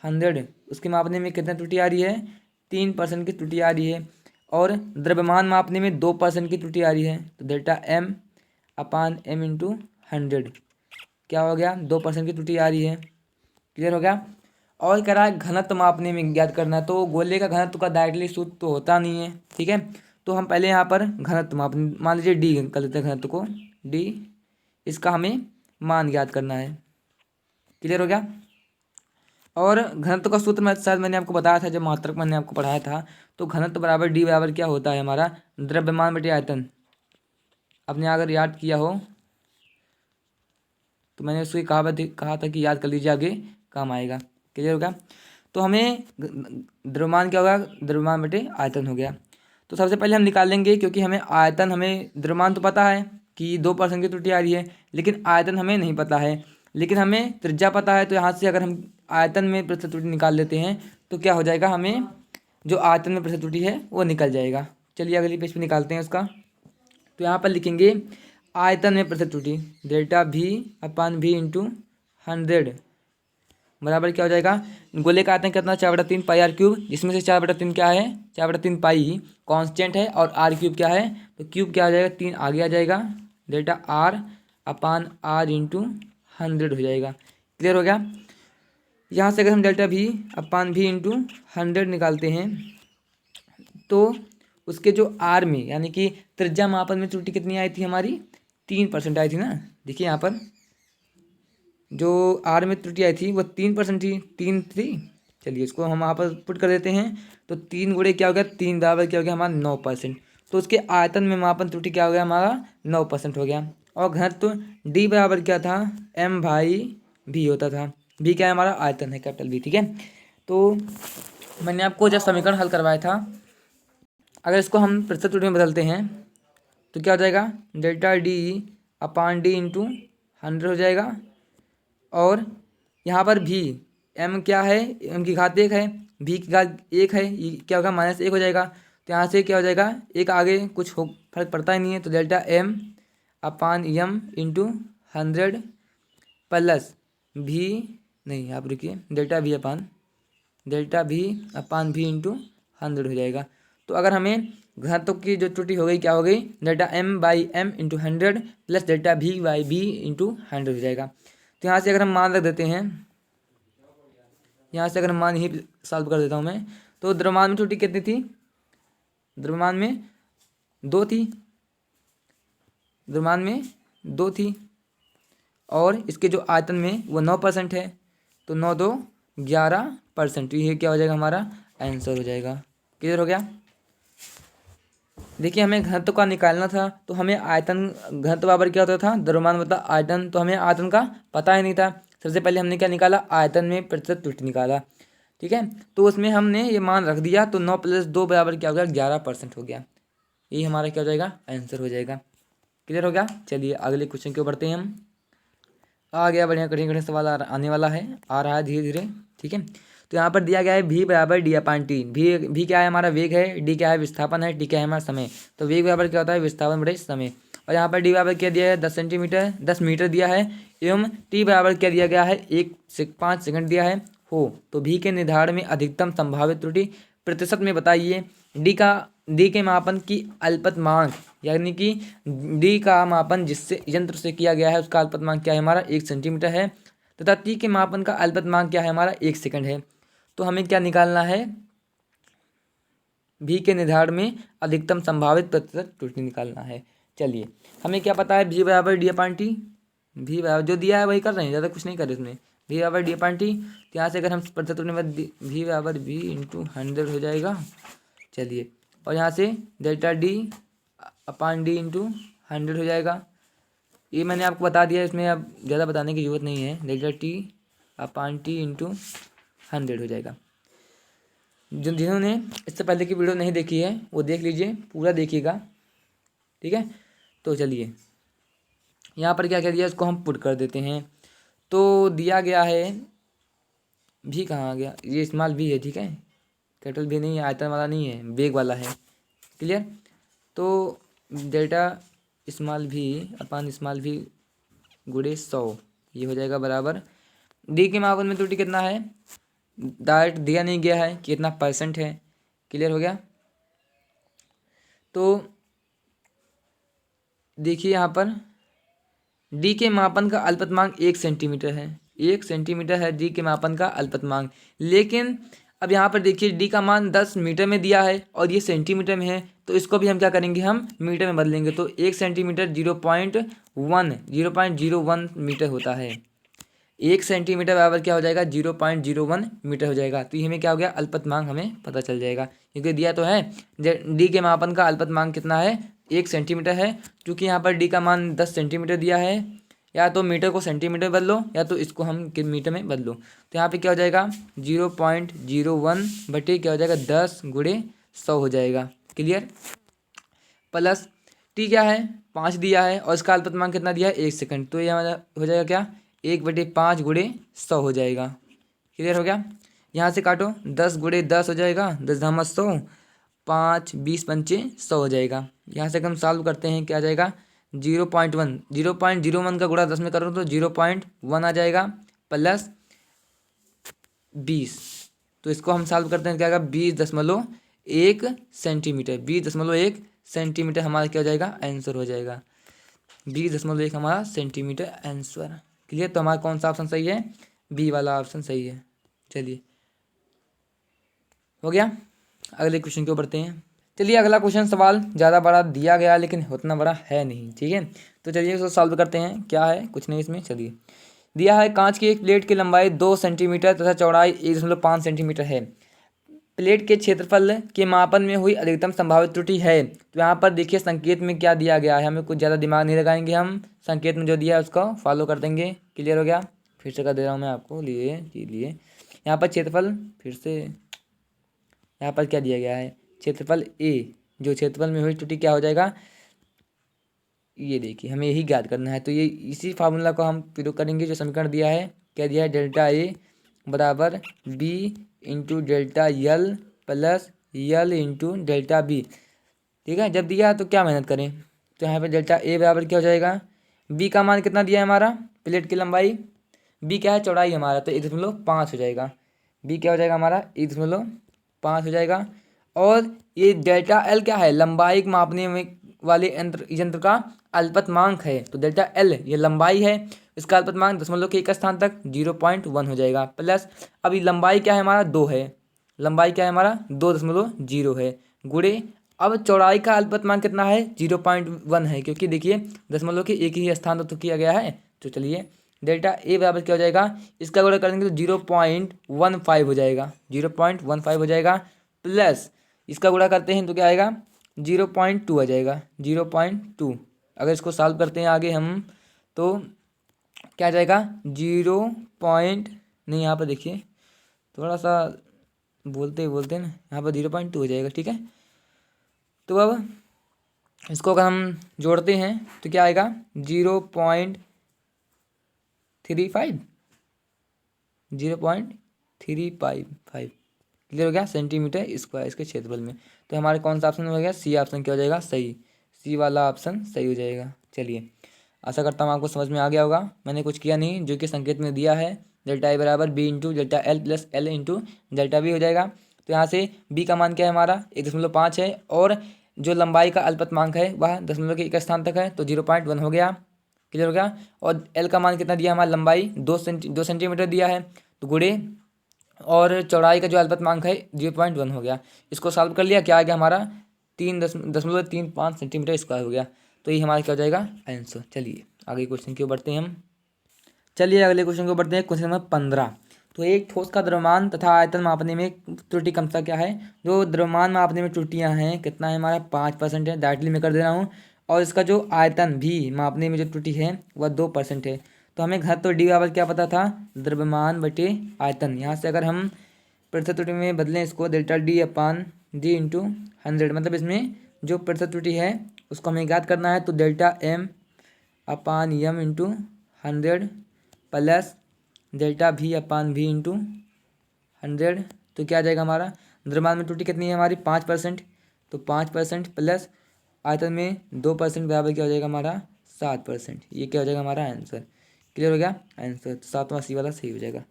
100, उसके मापने में कितना त्रुटि आ रही है, 3% की त्रुटि आ रही है। और द्रव्यमान मापने में 2% की त्रुटि आ रही है, तो delta M upon M into 100 क्या हो गया, 2% की त्रुटि आ रही है। क्लियर हो गया। और कह रहा है घनत्व मापने में ज्ञात करना, तो गोले का घनत्व का डायरेक्टली सूत्र तो होता नहीं है, ठीक है। तो हम पहले यहाँ पर घनत्व माप, मान लीजिए डी कर लेते हैं घनत्व को, डी, इसका हमें मान ज्ञात करना है। क्लियर हो गया। और घनत्व का सूत्र मैं शायद मैंने आपको बताया था जब मात्रक मैंने आपको पढ़ाया था, तो घनत्व बराबर डी बराबर क्या होता है हमारा, द्रव्यमान बटे आयतन। आपने अगर याद किया हो तो मैंने उसको कहा था कि याद कर लीजिए, आगे काम आएगा। क्लियर हो गया। तो हमें द्रव्यमान क्या होगा, द्रव्यमान बटे आयतन हो गया। तो सबसे पहले हम निकाल लेंगे, क्योंकि हमें आयतन, हमें द्रव्यमान तो पता है कि 2% की त्रुटि आ रही है, लेकिन आयतन हमें नहीं पता है, लेकिन हमें त्रिज्या पता है। तो यहाँ से अगर हम आयतन में प्रतिशत त्रुटि निकाल लेते हैं तो क्या हो जाएगा, हमें जो आयतन में प्रतिशत त्रुटि है वो निकल जाएगा। चलिए अगली पेज पे निकालते हैं उसका। तो यहाँ पर लिखेंगे आयतन में प्रतिशत त्रुटि, delta V upon V into 100 बराबर क्या हो जाएगा, गोले का आयतन कितना 4/3 पाई आर क्यूब, जिसमें से 4/3 क्या है, 4/3 पाई कांस्टेंट है, और आर क्यूब क्या है, तो क्यूब क्या हो जाएगा 3 आगे आ जाएगा, delta R upon R into 100 हो जाएगा। क्लियर हो गया। यहाँ से अगर हम delta V upon V into 100 निकालते हैं तो उसके जो आर में, यानी कि त्रिज्या मापन में त्रुटि कितनी आई थी हमारी, 3% आई थी ना। देखिए यहाँ पर जो आर में त्रुटि आई थी वो 3% थी, 3 थी। चलिए इसको हम वहाँ पर पुट कर देते हैं। तो 3 गुणे क्या हो गया, 3 बराबर क्या हो गया हमारा 9%। तो उसके आयतन में मापन त्रुटि क्या हो गया हमारा 9% हो गया। और घनत्व डी बराबर क्या था, एम भाई भी होता था। भी क्या है हमारा आयतन है, कैपिटल भी, ठीक है। तो मैंने आपको जब समीकरण हल करवाया था, अगर इसको हम प्रतिशत त्रुटि में बदलते हैं तो क्या हो जाएगा, डेल्टा डी अपान डी इंटू 100 हो जाएगा। और यहाँ पर भी एम क्या है, एम की घात 1 है, भी की घात 1 है, ये क्या होगा -1 हो जाएगा। तो यहाँ से क्या हो जाएगा, एक आगे कुछ हो फर्क पड़ता ही नहीं है। तो डेल्टा एम अपान यम इंटू 100 प्लस भी, नहीं आप रुकिए, डेल्टा भी अपान भी इंटू 100 हो जाएगा। तो अगर हमें घनत्व की जो त्रुटि हो गई क्या हो गई, delta M by M into 100 plus delta B by B into 100 हो जाएगा। तो यहाँ से अगर हम मान रख देते हैं, यहाँ से अगर हम मान ही सॉल्व कर देता हूँ मैं, तो द्रव्यमान में त्रुटि कितनी थी, द्रव्यमान में 2 थी, द्रव्यमान में 2 थी। और इसके जो आयतन में वो 9% है। तो 9 2 11%। तो ये क्या हो जाएगा हमारा आंसर हो जाएगा। क्लियर हो गया। देखिए हमें घनत्व का निकालना था, तो हमें आयतन, घनत्व बराबर क्या होता था, द्रव्यमान बटा आयतन। तो हमें आयतन का पता ही नहीं था। सबसे पहले हमने क्या निकाला, आयतन में प्रतिशत त्रुटि निकाला, ठीक है। तो उसमें हमने ये मान रख दिया, तो 9 + 2 बराबर क्या हो गया, 11% हो गया। यही हमारा क्या हो जाएगा, आंसर हो जाएगा। क्लियर हो गया। चलिए अगले क्वेश्चन की ओर बढ़ते हैं हम। आ गया बढ़िया, कठिन कठिन सवाल आने वाला है, आ रहा है धीरे धीरे, ठीक है। तो यहाँ पर दिया गया है v बराबर डी अपान टी। भी क्या है हमारा वेग है, डी क्या है विस्थापन है, टी क्या है हमारा समय। तो वेग बराबर क्या होता है, विस्थापन बटे समय। और यहाँ पर डी बराबर क्या दिया है, 10 सेंटीमीटर 10 मीटर दिया है। एवं टी बराबर क्या दिया गया है, 5 सेकंड दिया है। हो तो भी के निर्धारण में अधिकतम संभावित त्रुटि प्रतिशत में बताइए। डी के मापन की अल्पतमांक, यानी कि डी का मापन जिससे यंत्र से किया गया है उसका अल्पतमांक क्या है हमारा 1 सेंटीमीटर है, तथा टी के मापन का अल्पतमांक क्या है हमारा 1 सेकंड है। तो हमें क्या निकालना है, भी के निर्धारण में अधिकतम संभावित प्रतिशत त्रुटि निकालना है। चलिए हमें क्या पता है, भी बराबर डी अपान टी, भी बराबर जो दिया है वही कर रहे हैं, ज़्यादा कुछ नहीं कर रहे इसमें। भी बराबर डी अपान टी, तो यहाँ से अगर हम प्रतिशत त्रुटि में भी बराबर बी इंटू 100 हो जाएगा। चलिए और यहाँ से डेल्टा डी अपान डी इंटू 100 हो जाएगा। ये मैंने आपको बता दिया, इसमें अब ज़्यादा बताने की ज़रूरत नहीं है। Delta T upon T into 100 हो जाएगा। जिन्होंने इससे पहले की वीडियो नहीं देखी है वो देख लीजिए, पूरा देखिएगा, ठीक है। तो चलिए यहाँ पर क्या क्या दिया, इसको हम पुट कर देते हैं। तो दिया गया है, भी कहाँ आ गया, ये स्मॉल भी है, ठीक है, कैपिटल भी नहीं है, आयतन वाला नहीं है, वेग वाला है। क्लियर। तो डेल्टा स्मॉल भी अपान स्मॉल भी गुणे 100 ये हो जाएगा बराबर। डी के मापन में त्रुटि कितना है, डायरेक्ट दिया नहीं गया है, कितना % है। क्लियर हो गया। तो देखिए यहाँ पर डी के मापन का अल्पतमांक 1 सेंटीमीटर है, 1 सेंटीमीटर है डी के मापन का अल्पतमांक। लेकिन अब यहाँ पर देखिए डी का मान 10 मीटर में दिया है और ये सेंटीमीटर में है, तो इसको भी हम क्या करेंगे, हम मीटर में बदलेंगे। तो 1 सेंटीमीटर 0.01 मीटर होता है। 1 सेंटीमीटर बराबर क्या हो जाएगा, 0.01 मीटर हो जाएगा। तो ये हमें क्या हो गया, अल्पतमांक हमें पता चल जाएगा, क्योंकि दिया तो है डी के मापन का अल्पतमांक कितना है, 1 सेंटीमीटर है। क्योंकि यहाँ पर डी का मान 10 सेंटीमीटर दिया है, या तो मीटर को सेंटीमीटर बदलो या तो इसको हम मीटर में बदलो। तो यहाँ पे क्या हो जाएगा, 0.01 बटे क्या हो जाएगा 10 गुणे 100 हो जाएगा। क्लियर। प्लस टी क्या है 5 दिया है और इसका अल्पतमांक कितना दिया है 1 सेकंड। तो ये हमारा हो जाएगा क्या, 1/5 गुणे 100 हो जाएगा। क्लियर हो गया। यहाँ से काटो, 10 गुणे 10 हो जाएगा, 10 धामा 100, 5 20 पंचे 100 हो जाएगा। यहाँ से हम सॉल्व करते हैं, क्या आ जाएगा 0.1 का गुणा 10 में करो तो 0.1 आ जाएगा प्लस 20। तो इसको हम सॉल्व करते हैं, क्या आएगा 20.1 सेंटीमीटर, 20.1 सेंटीमीटर हमारा क्या हो जाएगा, आंसर हो जाएगा। 20.1 हमारा सेंटीमीटर आंसर। क्लियर। तो हमारा कौन सा ऑप्शन सही है, बी वाला ऑप्शन सही है। चलिए हो गया। अगले क्वेश्चन को बढ़ते हैं। चलिए अगला क्वेश्चन सवाल ज़्यादा बड़ा दिया गया लेकिन उतना बड़ा है नहीं, ठीक है। तो चलिए इसको सॉल्व करते हैं, क्या है, कुछ नहीं इसमें। चलिए दिया है कांच की एक प्लेट की लंबाई 2 सेंटीमीटर तथा चौड़ाई 1.5 सेंटीमीटर है। प्लेट के क्षेत्रफल के मापन में हुई अधिकतम संभावित त्रुटि है। तो यहाँ पर देखिए संकेत में क्या दिया गया है, हमें कुछ ज़्यादा दिमाग नहीं लगाएंगे, हम संकेत में जो दिया है उसको फॉलो कर देंगे। क्लियर हो गया? फिर से कर दे रहा हूँ मैं आपको, लिए यहाँ पर क्षेत्रफल, फिर से यहाँ पर क्या दिया गया है, क्षेत्रफल ए, जो क्षेत्रफल में हुई त्रुटि क्या हो जाएगा, ये देखिए हमें यही ज्ञात करना है। तो ये इसी फार्मूला को हम प्रयोग करेंगे जो समीकरण दिया है। क्या दिया है, डेल्टा ए बराबर B into delta L plus L into delta B. ठीक है, जब दिया तो क्या मेहनत करें, तो यहाँ पे डेल्टा ए बराबर क्या हो जाएगा, बी का मान कितना दिया है हमारा, प्लेट की लंबाई, बी क्या है, चौड़ाई हमारा, तो 1.5 हो जाएगा। बी क्या हो जाएगा हमारा, 1.5 हो जाएगा। और ये डेल्टा एल क्या है, लंबाई मापने में वाले यंत्र का अल्पतमांक है। तो डेल्टा एल ये लंबाई है, इसका अल्पतमांक दशमलव के एक स्थान तक 0.1 हो जाएगा। प्लस अभी लंबाई क्या है हमारा, 2 है, लंबाई क्या है हमारा 2.0 है, गुणे अब चौड़ाई का अल्पतमांक कितना है, 0.1 है, क्योंकि देखिए दशमलव के एक ही स्थान तो किया गया है। तो चलिए डेल्टा ए बराबर क्या हो जाएगा, इसका गुणा करेंगे तो 0.15 हो जाएगा, 0.15 हो जाएगा। प्लस इसका गुणा करते हैं तो क्या आएगा, 0.2 आ जाएगा, 0.2। अगर इसको सॉल्व करते हैं आगे हम तो क्या आ जाएगा, 0 नहीं, यहाँ पर देखिए थोड़ा सा बोलते बोलते ना, यहाँ पर 0.2 हो जाएगा। ठीक है, तो अब इसको अगर हम जोड़ते हैं तो क्या आएगा, 0.35, 0.355। क्लियर हो गया, सेंटीमीटर स्क्वायर इसके क्षेत्रफल में। तो हमारे कौन सा ऑप्शन हो गया, सी ऑप्शन क्या हो जाएगा, सही, सी वाला ऑप्शन सही हो जाएगा। चलिए, आशा करता हूँ आपको समझ में आ गया होगा, मैंने कुछ किया नहीं, जो कि संकेत में दिया है डेल्टा ए बराबर B into delta L plus L into delta B हो जाएगा। तो यहाँ से बी का मान क्या है हमारा, 1.5 है, और जो लंबाई का अल्पतमांक है वह दशमलव के एक स्थान तक है, तो 0.1 हो गया। क्लियर हो गया। और एल का मान कितना दिया हमारा, लंबाई 2 सेंटीमीटर दिया है, तो गुणे और चौड़ाई का जो अल्पतमांक है 0.1 हो गया। इसको सॉल्व कर लिया, क्या आ गया हमारा, 3.35 सेंटीमीटर स्क्वायर हो गया। तो ये हमारा क्या हो जाएगा, आंसर। चलिए आगे क्वेश्चन की ओर बढ़ते हैं हम। चलिए अगले क्वेश्चन को बढ़ते हैं, क्वेश्चन नंबर 15। तो एक ठोस का द्रव्यमान तथा आयतन मापने में त्रुटि क्षमता क्या है, जो द्रव्यमान मापने में त्रुटियां हैं कितना है हमारा, 5% है, डायरेक्टली मैं कर दे रहा हूँ। और इसका जो आयतन भी मापने में जो त्रुटि है वह 2% है। तो हमें घर तो डी बराबर क्या पता था, द्रव्यमान बटे आयतन। यहाँ से अगर हम प्रतिशत त्रुटि में बदलें इसको, डेल्टा डी अपान डी इंटू 100, मतलब इसमें जो प्रतिशत त्रुटि है उसको हमें ज्ञात करना है। तो डेल्टा एम अपान यम इंटू 100 प्लस डेल्टा भी अपान भी इंटू 100। तो क्या आ जाएगा हमारा, द्रव्यमान में त्रुटि कितनी है हमारी, 5%। तो 5% प्लस आयतन में 2% बराबर क्या हो जाएगा हमारा, 7%। ये क्या हो जाएगा हमारा आंसर। क्लियर हो गया, आंसर तो 7वां सी वाला सही हो जाएगा।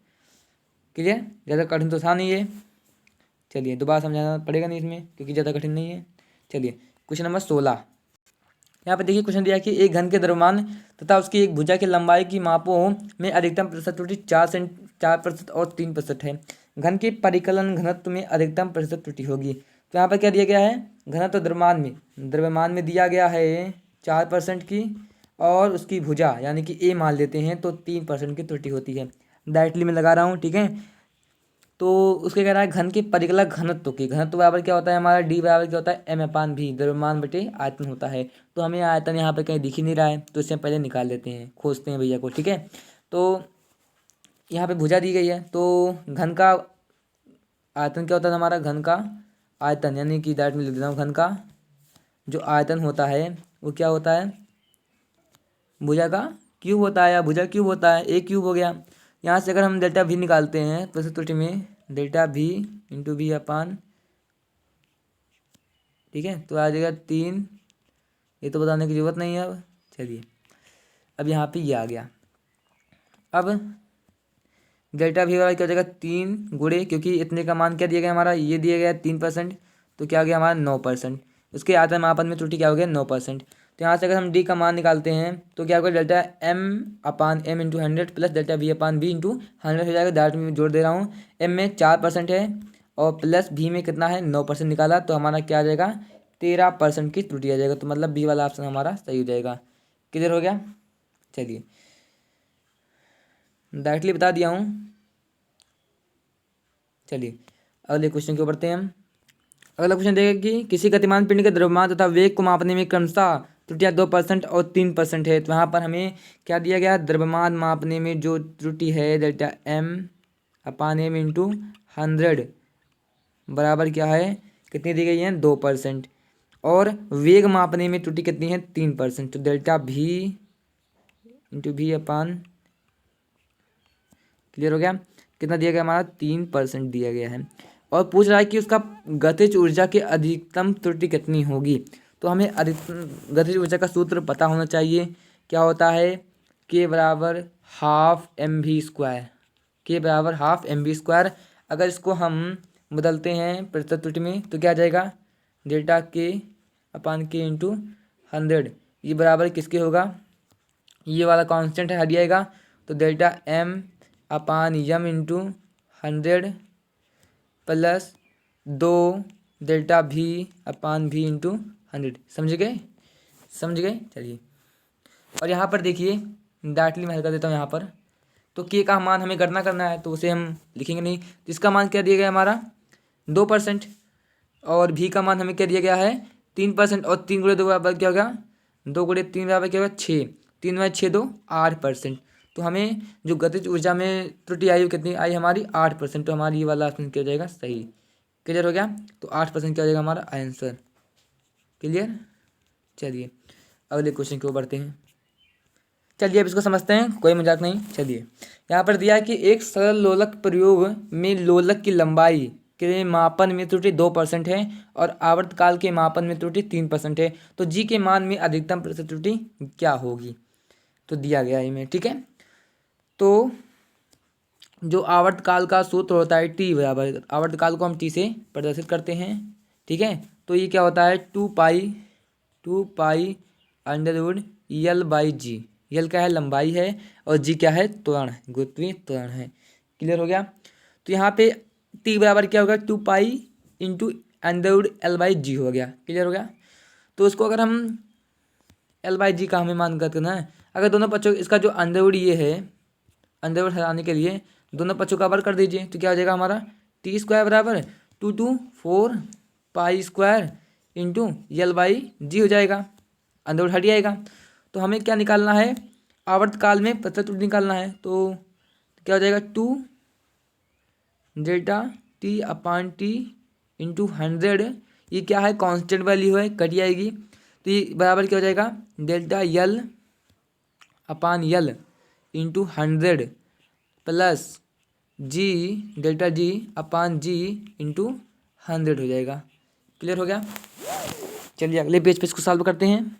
क्लियर, ज़्यादा कठिन तो था नहीं ये। चलिए दोबारा समझाना पड़ेगा नहीं इसमें, क्योंकि ज़्यादा कठिन नहीं है। चलिए क्वेश्चन नंबर 16। यहाँ पे देखिए क्वेश्चन दिया है कि एक घन के द्रव्यमान तथा उसकी एक भुजा की लंबाई की मापों में अधिकतम प्रतिशत त्रुटि 4% और 3% है। घन के परिकलन घनत्व में अधिकतम प्रतिशत त्रुटि होगी। तो यहाँ पर क्या दिया गया है, घनत्व द्रव्यमान में दिया गया है 4% की, और उसकी भुजा यानी कि ए मान लेते हैं तो 3% की त्रुटि होती है। डायरेक्टली मैं लगा रहा हूँ, ठीक है। तो उसके कह रहा है घन के परिकलन घनत्व की, घनत्व बराबर क्या होता है हमारा, डी बराबर क्या होता है, एम अपान भी, द्रव्यमान बटे आयतन होता है। तो हमें आयतन यहाँ पे कहीं दिख ही नहीं रहा है, तो इससे पहले निकाल लेते हैं, खोजते हैं भैया को। ठीक है, तो यहाँ पे भुजा दी गई है, तो घन का आयतन क्या होता है हमारा, घन का आयतन यानी कि डायरेक्ट में लिख देता हूँ, घन का जो आयतन होता है वो क्या होता है, भुजा का क्यूब होता है, या भुजा क्यूब होता है, ए क्यूब हो गया। यहाँ से अगर हम डेल्टा भी निकालते हैं प्रतिशत त्रुटि में, डेल्टा भी इंटू भी अपान, ठीक है, तो आ जाएगा 3। ये तो बताने की ज़रूरत नहीं है अब। चलिए अब यहाँ पे ये आ गया। अब डेल्टा भी वाला क्या हो जाएगा, 3 गुणे, क्योंकि इतने का मान क्या दिया गया हमारा, ये दिया गया 3%, तो क्या हो गया हमारा 9%। उसके आयतन मापन में त्रुटि क्या हो गया, 9%। तो यहाँ से अगर हम डी का मान निकालते हैं तो क्या होगा, delta M upon M into 100 plus delta V upon V into 100 हो जाएगा। डायरेक्ट में जोड़ दे रहा हूँ, एम में 4% है और प्लस भी में कितना है, 9% निकाला, तो हमारा क्या आ जाएगा, 13% की त्रुटि आ जाएगा। तो मतलब बी वाला ऑप्शन हमारा सही हो जाएगा। क्लियर हो गया। चलिए डायरेक्टली बता दिया हूँ। चलिए अगले क्वेश्चन के ऊपर बढ़ते हैं हम। अगला क्वेश्चन देखेगा कि किसी गतिमान पिंड के द्रव्यमान तथा वेग को मापने में क्रमशः त्रुटियां 2% और 3% है। तो यहाँ पर हमें क्या दिया गया, द्रव्यमान मापने में जो त्रुटि है delta M upon M into 100 बराबर क्या है, कितनी दी गई है 2%। और वेग मापने में त्रुटि कितनी है 3%। तो डेल्टा भी इंटू भी अपान, क्लियर हो गया, कितना दिया गया हमारा 3% दिया गया है। और पूछ रहा है कि उसका गतिज ऊर्जा की अधिकतम त्रुटि कितनी होगी। तो हमें अधिकतम गतिज ऊर्जा का सूत्र पता होना चाहिए। क्या होता है, के बराबर हाफ एम वी स्क्वायर, के बराबर हाफ एम वी स्क्वायर। अगर इसको हम बदलते हैं प्रतिशत त्रुटि में तो क्या आ जाएगा, डेल्टा के अपान के इंटू 100, ये बराबर किसके होगा, ये वाला कांस्टेंट हट जाएगा। तो डेल्टा एम अपान यम इंटू 100 प्लस 2 डेल्टा भी अपान भी इंटू 100। समझ गए, समझ गए। चलिए और यहाँ पर देखिए डायरेक्टली मैं हल कर देता हूँ यहाँ पर। तो के का मान हमें गणना करना है तो उसे हम लिखेंगे नहीं, तो इसका मान क्या दिया गया हमारा 2%। और भी का मान हमें क्या दिया गया है 3%। और 3 गुणे 2 बराबर क्या होगा, 2 गुणे 3 बराबर क्या होगा 6, 3 में 6 2 8%। तो हमें जो गतिज ऊर्जा में त्रुटि आई वो कितनी आई हमारी 8%। तो हमारी ये वाला ऑप्शन क्या हो जाएगा सही। क्लियर हो गया, तो 8% क्या हो जाएगा हमारा आंसर। क्लियर। चलिए अगले क्वेश्चन की ओर बढ़ते हैं। चलिए अब इसको समझते हैं, कोई मजाक नहीं। चलिए यहाँ पर दिया है कि एक सरल लोलक प्रयोग में लोलक की लंबाई के मापन में त्रुटि 2% है और आवर्तकाल के मापन में त्रुटि 3% है। तो जी के मान में अधिकतम प्रतिशत त्रुटि क्या होगी, तो दिया गया है इनमें। ठीक है, तो जो आवर्तकाल का सूत्र होता है टी बराबर, आवर्तकाल को हम टी से प्रदर्शित करते हैं। ठीक है, तो ये क्या होता है 2 पाई अंडरवुड यल बाई जी। यल क्या है लंबाई है और जी क्या है त्वरण, गुरुत्वीय त्वरण है। क्लियर हो गया। तो यहाँ पे टी बराबर क्या होगा 2 pi into under root L by g हो गया। क्लियर हो गया। तो उसको अगर हम एल बाई जी का हमें मान करना है, अगर दोनों पक्षों इसका जो अंडरवुड ये है, अंडरवुड हटाने के लिए दोनों पक्षों का वर्ग कर दीजिए तो क्या हो जाएगा हमारा टी स्क्वायर बराबर 2 pi square into L by g हो जाएगा, अंडरवुड हट जाएगा। तो हमें क्या निकालना है, आवर्तकाल में प्रतिशत त्रुटि निकालना है। तो क्या हो जाएगा 2 delta T upon T into 100, ये क्या है कांस्टेंट वैल्यू है, कट जाएगी। तो ये बराबर क्या हो जाएगा डेल्टा यल अपान यल इंटू 100 प्लस जी डेल्टा जी अपान जी इंटू 100 हो जाएगा। क्लियर हो गया। चलिए अगले पेज पे इसको सॉल्व करते हैं।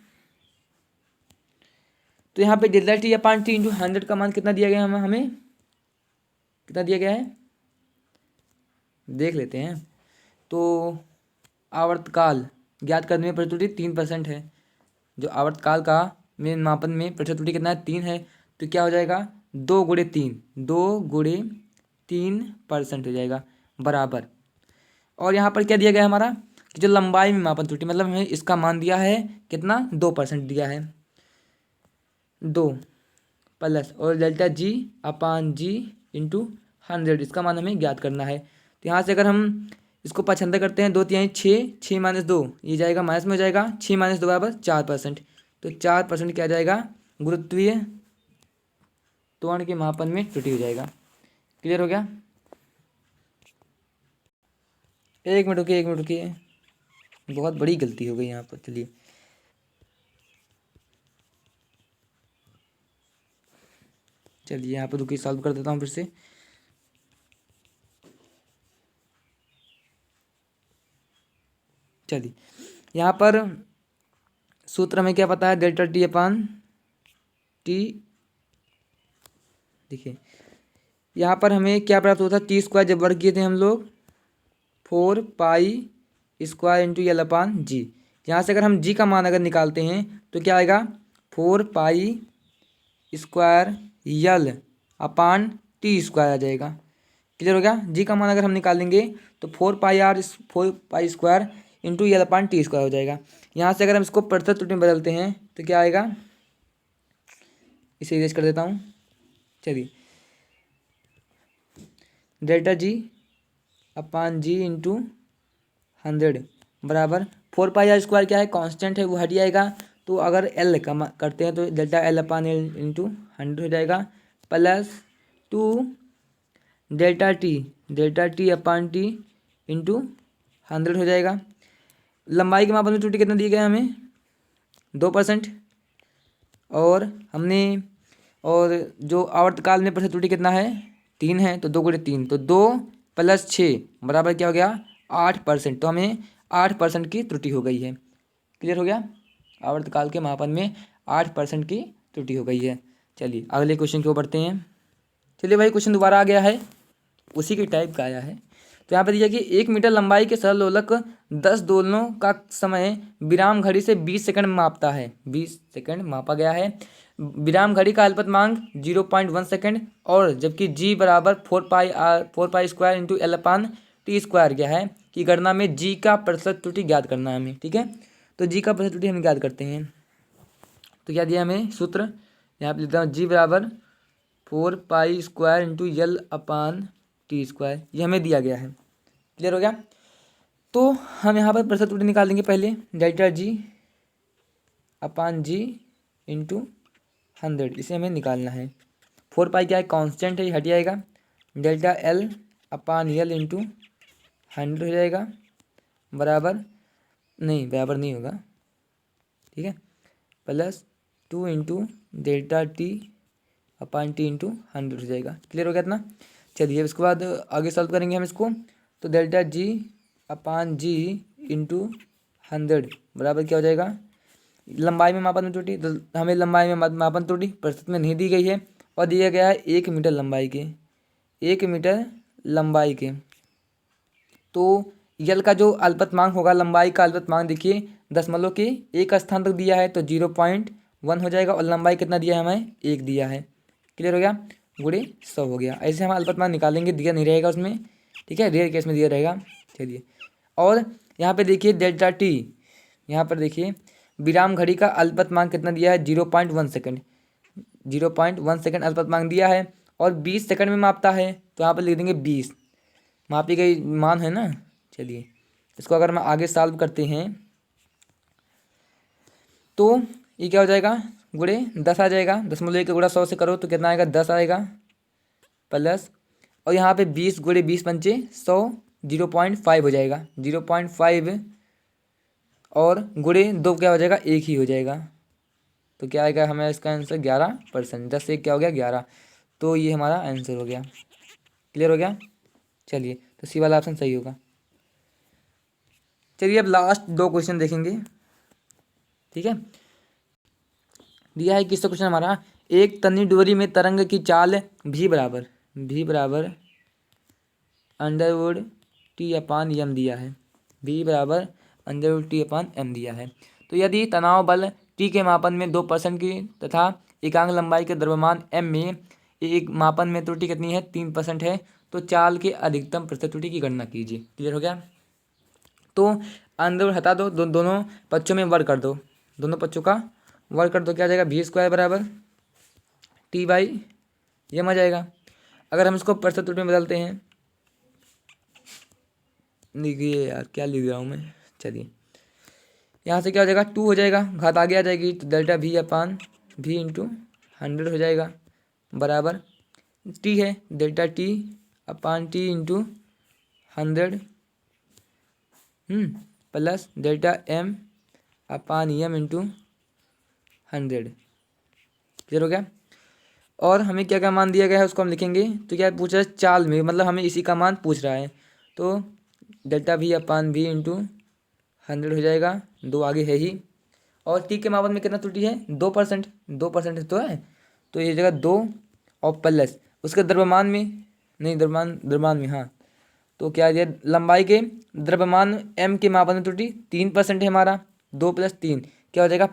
तो यहाँ पे delta T upon T into 100 का मान कितना दिया गया है, हमें कितना दिया गया है देख लेते हैं। तो आवर्तकाल ज्ञात करने में प्रतित्रुटि 3% है। जो आवर्तकाल का में मापन में प्रतिशत त्रुटि कितना है 3 है। तो क्या हो जाएगा 2 गुणे 3 हो जाएगा बराबर। और यहाँ पर क्या दिया गया है हमारा कि जो लंबाई में मापन त्रुटि, मतलब हमें इसका मान दिया है कितना 2% दिया है, 2 प्लस और डेल्टा जी अपान जी इंटू 100, इसका मान हमें ज्ञात करना है। तो यहाँ से अगर हम इसको पचहत्तर करते हैं 2 × 6, 6 - 2 ये जाएगा माइनस में हो जाएगा, 6 - 2 बराबर 4%। तो 4% क्या जाएगा गुरुत्वीय त्वरण के मापन में त्रुटि हो जाएगा। क्लियर हो गया। एक मिनट रुकिए, बहुत बड़ी गलती हो गई यहाँ पर। चलिए यहाँ पर रुकिए, सॉल्व कर देता हूँ फिर से। चलिए यहाँ पर सूत्र हमें क्या पता है डेल्टा टी अपान टी। देखिए यहाँ पर हमें क्या प्राप्त होता है टी स्क्वायर जब वर्ग किए थे हम लोग 4 पाई स्क्वायर इंटू यल अपान जी। यहाँ से अगर हम जी का मान अगर निकालते हैं तो क्या आएगा 4 पाई स्क्वायर यल अपान टी स्क्वायर आ जाएगा। क्लियर हो गया। जी का मान अगर हम निकालेंगे तो 4 पाई स्क्वायर इंटू यल अपान टी स्क्वायर हो जाएगा। यहाँ से अगर हम इसको प्रतिशत त्रुटि में बदलते हैं तो क्या आएगा, इसे इरेज कर देता हूँ। चलिए डेल्टा जी अपान जी इंटू 100 बराबर 4 पाई r² क्या है, कांस्टेंट है, वो हट जाएगा। तो अगर एल कम करते हैं तो डेल्टा एल अपान एल इंटू 100 हो जाएगा, plus 2 delta T upon T into 100 हो जाएगा। लंबाई के मापन में त्रुटि कितना दी गया हमें, 2%। और हमने और जो आवर्तकाल में प्रतिशत त्रुटि कितना है, 3 है, तो 2 गुणे 3 तो 2 + 6 बराबर क्या हो गया, 8%। तो हमें 8% की त्रुटि हो गई है। क्लियर हो गया, आवर्तकाल के मापन में 8% की त्रुटि हो गई है। चलिए अगले क्वेश्चन की ओर बढ़ते हैं। चलिए भाई क्वेश्चन दोबारा आ गया है, उसी के टाइप का आया है। तो यहाँ पर दिया कि 1 मीटर लंबाई के सरल लोलक 10 दोलनों का समय विराम घड़ी से 20 सेकंड मापता है। 20 सेकंड मापा गया है। विराम घड़ी का अल्पतमांक 0.1 सेकंड और जबकि जी बराबर 4 पाई इंटू एल अपान टी स्क्वायर क्या है कि गणना में जी का प्रतिशत त्रुटि ज्ञात करना है हमें। ठीक है, तो जी का प्रतिशत त्रुटि हम ज्ञात करते हैं। तो क्या दिया हमें सूत्र, यहाँ पे लिखता हूँ जी बराबर 4 पाई² इंटू एल अपान टी स्क्वायर, ये हमें दिया गया है। क्लियर हो गया। तो हम यहाँ पर प्रतिशत त्रुटि निकाल देंगे पहले, डेल्टा जी अपान जी इंटू 100, इसे हमें निकालना है। 4 पाई क्या है, कांस्टेंट है, ये हट जाएगा। डेल्टा एल अपान एल इंटू 100 हो जाएगा, बराबर नहीं होगा, ठीक है, plus 2 into delta T upon T into 100 हो जाएगा। क्लियर हो गया इतना। चलिए इसके बाद आगे सॉल्व करेंगे हम इसको। तो डेल्टा जी अपान जी इंटू 100 बराबर क्या हो जाएगा, लंबाई में मापन में त्रुटि, तो हमें लंबाई में मापन त्रुटि प्रतिशत में नहीं दी गई है और दिया गया है 1 मीटर लंबाई के, 1 मीटर लंबाई के। तो यल का जो अल्पतमांक होगा, लंबाई का अल्पतमांक देखिए दशमलव के एक स्थान तक दिया है तो 0.1 हो जाएगा और लंबाई कितना दिया है हमें, 1 दिया है। क्लियर हो गया, गुणे 100 हो गया। ऐसे हम अल्पतमांक निकालेंगे, दिया नहीं रहेगा उसमें, ठीक है, रेयर केस में दिया रहेगा। चलिए और यहाँ पे देखिए डेल्टा टी, यहाँ पर देखिए विराम घड़ी का अल्पतमांक कितना दिया है, 0.1 सेकंड, 0.1 सेकंड अल्पतमांक दिया है और 20 सेकंड में मापता है, तो यहाँ पर लिख देंगे 20 मापी गई मान है ना। चलिए इसको अगर हम आगे सॉल्व करते हैं तो ये क्या हो जाएगा, गुणे 10 आ जाएगा, 10 का गुणा 100 से करो तो कितना आएगा, 10 आएगा, प्लस और यहाँ पे 20 गुणे 20 पंचे 100, 0.5 हो जाएगा, 0.5 और गुणे 2 क्या हो जाएगा, 1 ही हो जाएगा। तो क्या आएगा हमें इसका आंसर 11%, 10 से क्या हो गया 11, तो ये हमारा आंसर हो गया। क्लियर हो गया। चलिए तो सी वाला ऑप्शन सही होगा। चलिए अब लास्ट 2 क्वेश्चन देखेंगे, ठीक है। दिया है किसका क्वेश्चन हमारा, एक तन्नी डोरी में तरंग की चाल भी बराबर अंडरवुड टी अपान एम दिया है, भी बराबर अंडरवुड टी अपान एम दिया है। तो यदि तनाव बल टी के मापन में 2% की तथा एकांक लंबाई के द्रव्यमान एम में एक मापन में त्रुटि कितनी है, 3% है, तो चाल के अधिकतम प्रतिशत त्रुटि की गणना कीजिए। क्लियर हो गया। तो अंदर हटा दो, दोनों पक्षों में वर्ग कर दो, दोनों पक्षों का वर्ग कर दो, क्या आ जाएगा, v² बराबर टी बाई एम आ जाएगा। अगर हम इसको प्रतिशत त्रुटि में बदलते हैं, देखिए यार क्या लिख रहा हूँ मैं, चलिए यहाँ से क्या हो जाएगा, 2 हो जाएगा, घात आगे आ जाएगी, तो delta v upon v into 100 हो जाएगा, बराबर टी है, delta T upon T into 100 plus delta M upon M into 100। Clear हो गया। और हमें क्या क्या मान दिया गया है उसको हम लिखेंगे। तो क्या पूछ रहा है, चाल में, मतलब हमें इसी का मान पूछ रहा है। तो delta v upon v into 100 हो जाएगा, 2 आगे है ही। और टी के मापन में कितना त्रुटि है, 2%, 2% तो है, तो ये जगह 2 और प्लस उसके द्रव्यमान में, नहीं द्रव्यमान में, हाँ, तो क्या दिया, लंबाई के द्रव्यमान m के मापन में त्रुटि 3% है हमारा, 2 + 3 क्या हो जाएगा,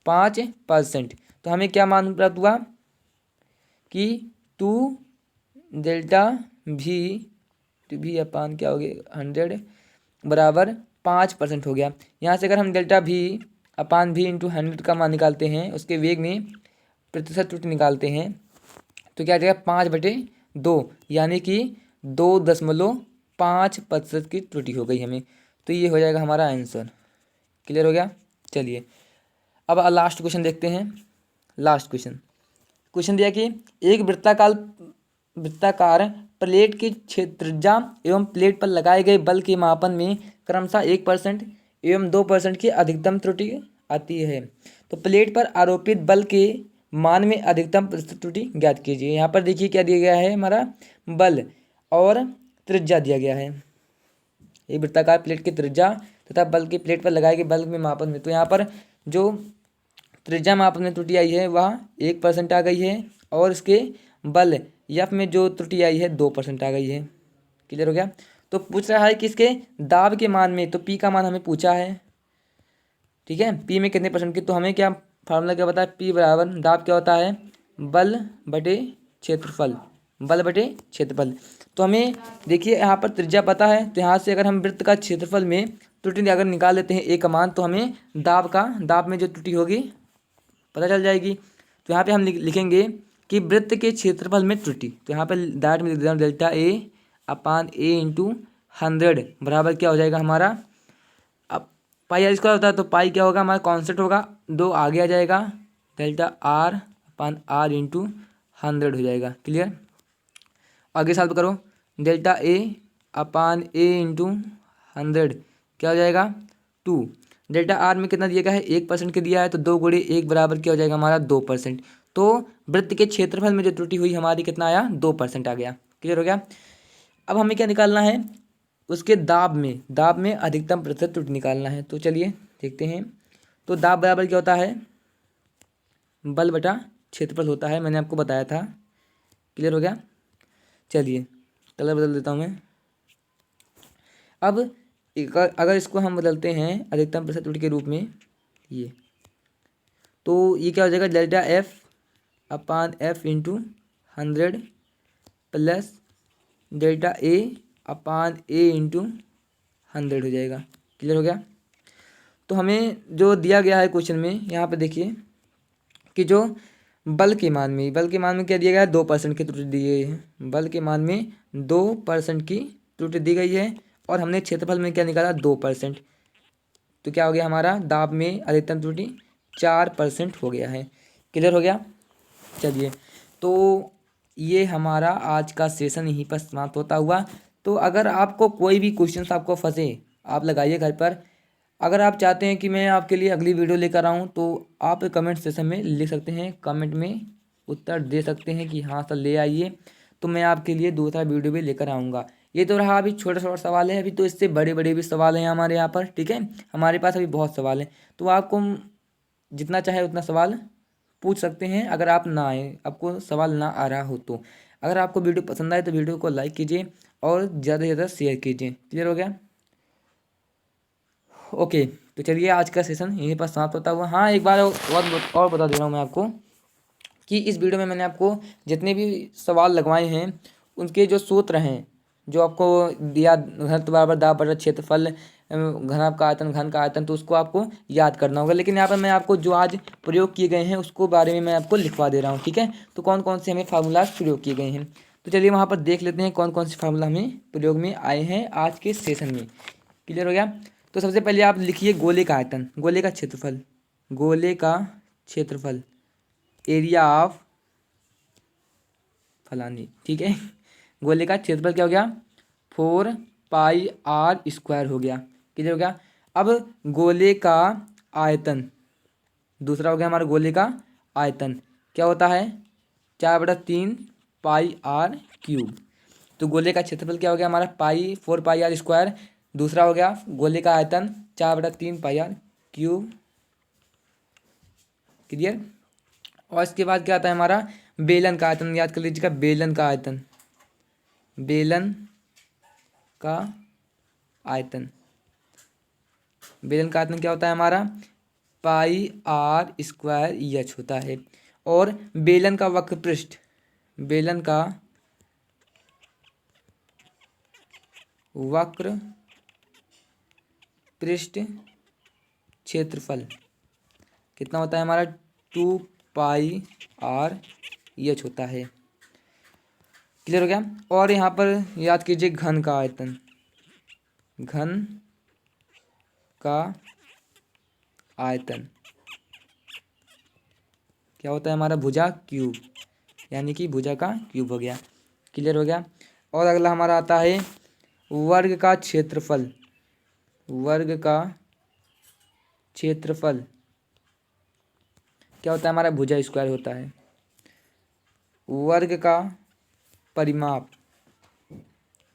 5%। तो हमें क्या मान प्राप्त हुआ कि 2 डेल्टा v अपान क्या हो गया 100 बराबर 5% हो गया। यहाँ से अगर हम delta v upon v into 100 का मान निकालते हैं, उसके वेग में प्रतिशत त्रुटि निकालते हैं, तो क्या आ जाएगा, 5/10 2, यानी कि 2.5% की त्रुटि हो गई हमें। तो ये हो जाएगा हमारा आंसर। क्लियर हो गया। चलिए अब लास्ट क्वेश्चन देखते हैं। लास्ट क्वेश्चन दिया कि एक वृत्ताकार प्लेट की त्रिज्या एवं प्लेट पर लगाए गए बल के मापन में क्रमशः 1% एवं 2% की अधिकतम त्रुटि आती है। तो प्लेट पर आरोपित बल के मान में अधिकतम प्रतिशत त्रुटि ज्ञात कीजिए। यहाँ पर देखिए क्या दिया गया है, हमारा बल और त्रिज्या दिया गया है। एक वृत्ताकार प्लेट की त्रिज्या तथा बल की प्लेट पर लगाए गए बल में मापन में, तो यहाँ पर जो त्रिज्या मापन में त्रुटि आई है वह 1% आ गई है और इसके बल यफ में जो त्रुटि आई है 2% आ गई है। क्लियर हो गया। तो पूछ रहा है कि इसके दाब के मान में, तो पी का मान हमें पूछा है, ठीक है। पी में कितने परसेंट की, तो हमें क्या फार्मूला क्या बताया, पी बराबर दाब क्या होता है, बल बटे क्षेत्रफल, बल बटे क्षेत्रफल। तो हमें देखिए यहाँ पर त्रिज्या पता है, तो यहाँ से अगर हम वृत्त का क्षेत्रफल में त्रुटि अगर निकाल लेते हैं ए का मान, तो हमें दाब में जो त्रुटि होगी पता चल जाएगी। तो यहाँ पे हम लिखेंगे कि वृत्त के क्षेत्रफल में त्रुटि, तो यहाँ पर डायरेक्ट में लिख देता हूँ delta A upon A into 100 बराबर क्या हो जाएगा हमारा, अब पाई आर स्क्वायर होता है तो पाई क्या होगा हमारा कॉन्स्टेंट होगा, 2 आगे आ जाएगा, delta R upon R into 100 हो जाएगा। क्लियर। आगे सॉल्व करो, delta A upon A into 100 क्या हो जाएगा 2। डेल्टा आर में कितना दिया गया है 1% के दिया है, तो 2 गुणे 1 बराबर क्या हो जाएगा हमारा 2%। तो वृत्त के क्षेत्रफल में जो त्रुटि हुई हमारी कितना आया 2% आ गया। क्लियर हो गया। अब हमें क्या निकालना है, उसके दाब में अधिकतम प्रतिशत त्रुटि निकालना है। तो चलिए देखते हैं। तो दाब बराबर क्या होता है, बल बटा क्षेत्रफल होता है, मैंने आपको बताया था। क्लियर हो गया। चलिए कलर बदल देता हूँ मैं। अब अगर इसको हम बदलते हैं अधिकतम प्रतिशत त्रुटि के रूप में, ये तो ये क्या हो जाएगा, delta F upon F into 100 plus delta A upon A into 100 हो जाएगा। क्लियर हो गया। तो हमें जो दिया गया है क्वेश्चन में, यहाँ पे देखिए कि जो बल के मान में क्या दिया गया है 2% की त्रुटि दी गई है। बल के मान में 2% की त्रुटि दी गई है और हमने क्षेत्रफल में क्या निकाला 2%। तो क्या हो गया हमारा दाब में अधिकतम त्रुटि 4% हो गया है। क्लियर हो गया। चलिए तो ये हमारा आज का सेशन यहीं पर समाप्त होता हुआ। तो अगर आपको कोई भी क्वेश्चन आपको फंसे, आप लगाइए घर पर। अगर आप चाहते हैं कि मैं आपके लिए अगली वीडियो लेकर आऊँ, तो आप कमेंट सेशन में लिख सकते हैं, कमेंट में उत्तर दे सकते हैं कि हाँ सर ले आइए, तो मैं आपके लिए दूसरा वीडियो भी लेकर आऊँगा। ये तो रहा अभी छोटा छोटा सवाल है, अभी तो इससे बड़े बड़े भी सवाल हैं हमारे यहाँ पर, ठीक है। हमारे पास अभी बहुत सवाल हैं, तो आपको जितना चाहे उतना सवाल पूछ सकते हैं। अगर आप ना आए, आपको सवाल ना आ रहा हो तो, अगर आपको वीडियो पसंद आए तो वीडियो को लाइक कीजिए और ज़्यादा से ज़्यादा शेयर कीजिए। क्लियर हो गया। ओके तो चलिए आज का सेशन यहीं पर समाप्त होता हुआ। हाँ एक बार और बता दे रहा हूँ मैं आपको कि इस वीडियो में मैंने आपको जितने भी सवाल लगवाए हैं उनके जो सूत्र हैं, जो आपको दिया घनत्व बराबर दाब बटा क्षेत्रफल घनाभ का आयतन घन का आयतन, तो उसको आपको याद करना होगा। लेकिन यहाँ पर मैं आपको जो आज प्रयोग किए गए हैं उसको बारे में मैं आपको लिखवा दे रहा हूँ, ठीक है। तो कौन कौन से हमें फार्मूलाज प्रयोग किए गए हैं, तो चलिए वहाँ पर देख लेते हैं कौन कौन से फार्मूला हमें प्रयोग में आए हैं आज के सेशन में। क्लियर हो गया। तो सबसे पहले आप लिखिए गोले का आयतन, गोले का क्षेत्रफल, गोले का क्षेत्रफल एरिया ऑफ फलानी, ठीक है। गोले का क्षेत्रफल क्या हो गया 4 पाई आर स्क्वायर हो गया। क्लियर हो गया। अब गोले का आयतन दूसरा हो गया हमारा, गोले का आयतन क्या होता है 4/3 पाई आर क्यूब। तो गोले का क्षेत्रफल क्या हो गया हमारा 4 पाई आर स्क्वायर। दूसरा हो गया गोले का आयतन 4/3 पाई आर क्यूब। क्लियर। और इसके बाद क्या आता है हमारा बेलन का आयतन, याद कर लीजिएगा बेलन का आयतन, बेलन का आयतन, बेलन का आयतन क्या होता है हमारा पाई आर स्क्वायर एच होता है। और बेलन का वक्र पृष्ठ, बेलन का वक्र पृष्ठ क्षेत्रफल कितना होता है हमारा 2 पाई आर एच होता है। क्लियर हो गया। और यहाँ पर याद कीजिए घन का आयतन, घन का आयतन क्या होता है हमारा, भुजा क्यूब, यानी कि भुजा का क्यूब हो गया। क्लियर हो गया। और अगला हमारा आता है वर्ग का क्षेत्रफल, वर्ग का क्षेत्रफल क्या होता है हमारा, भुजा स्क्वायर होता है। वर्ग का परिमाप,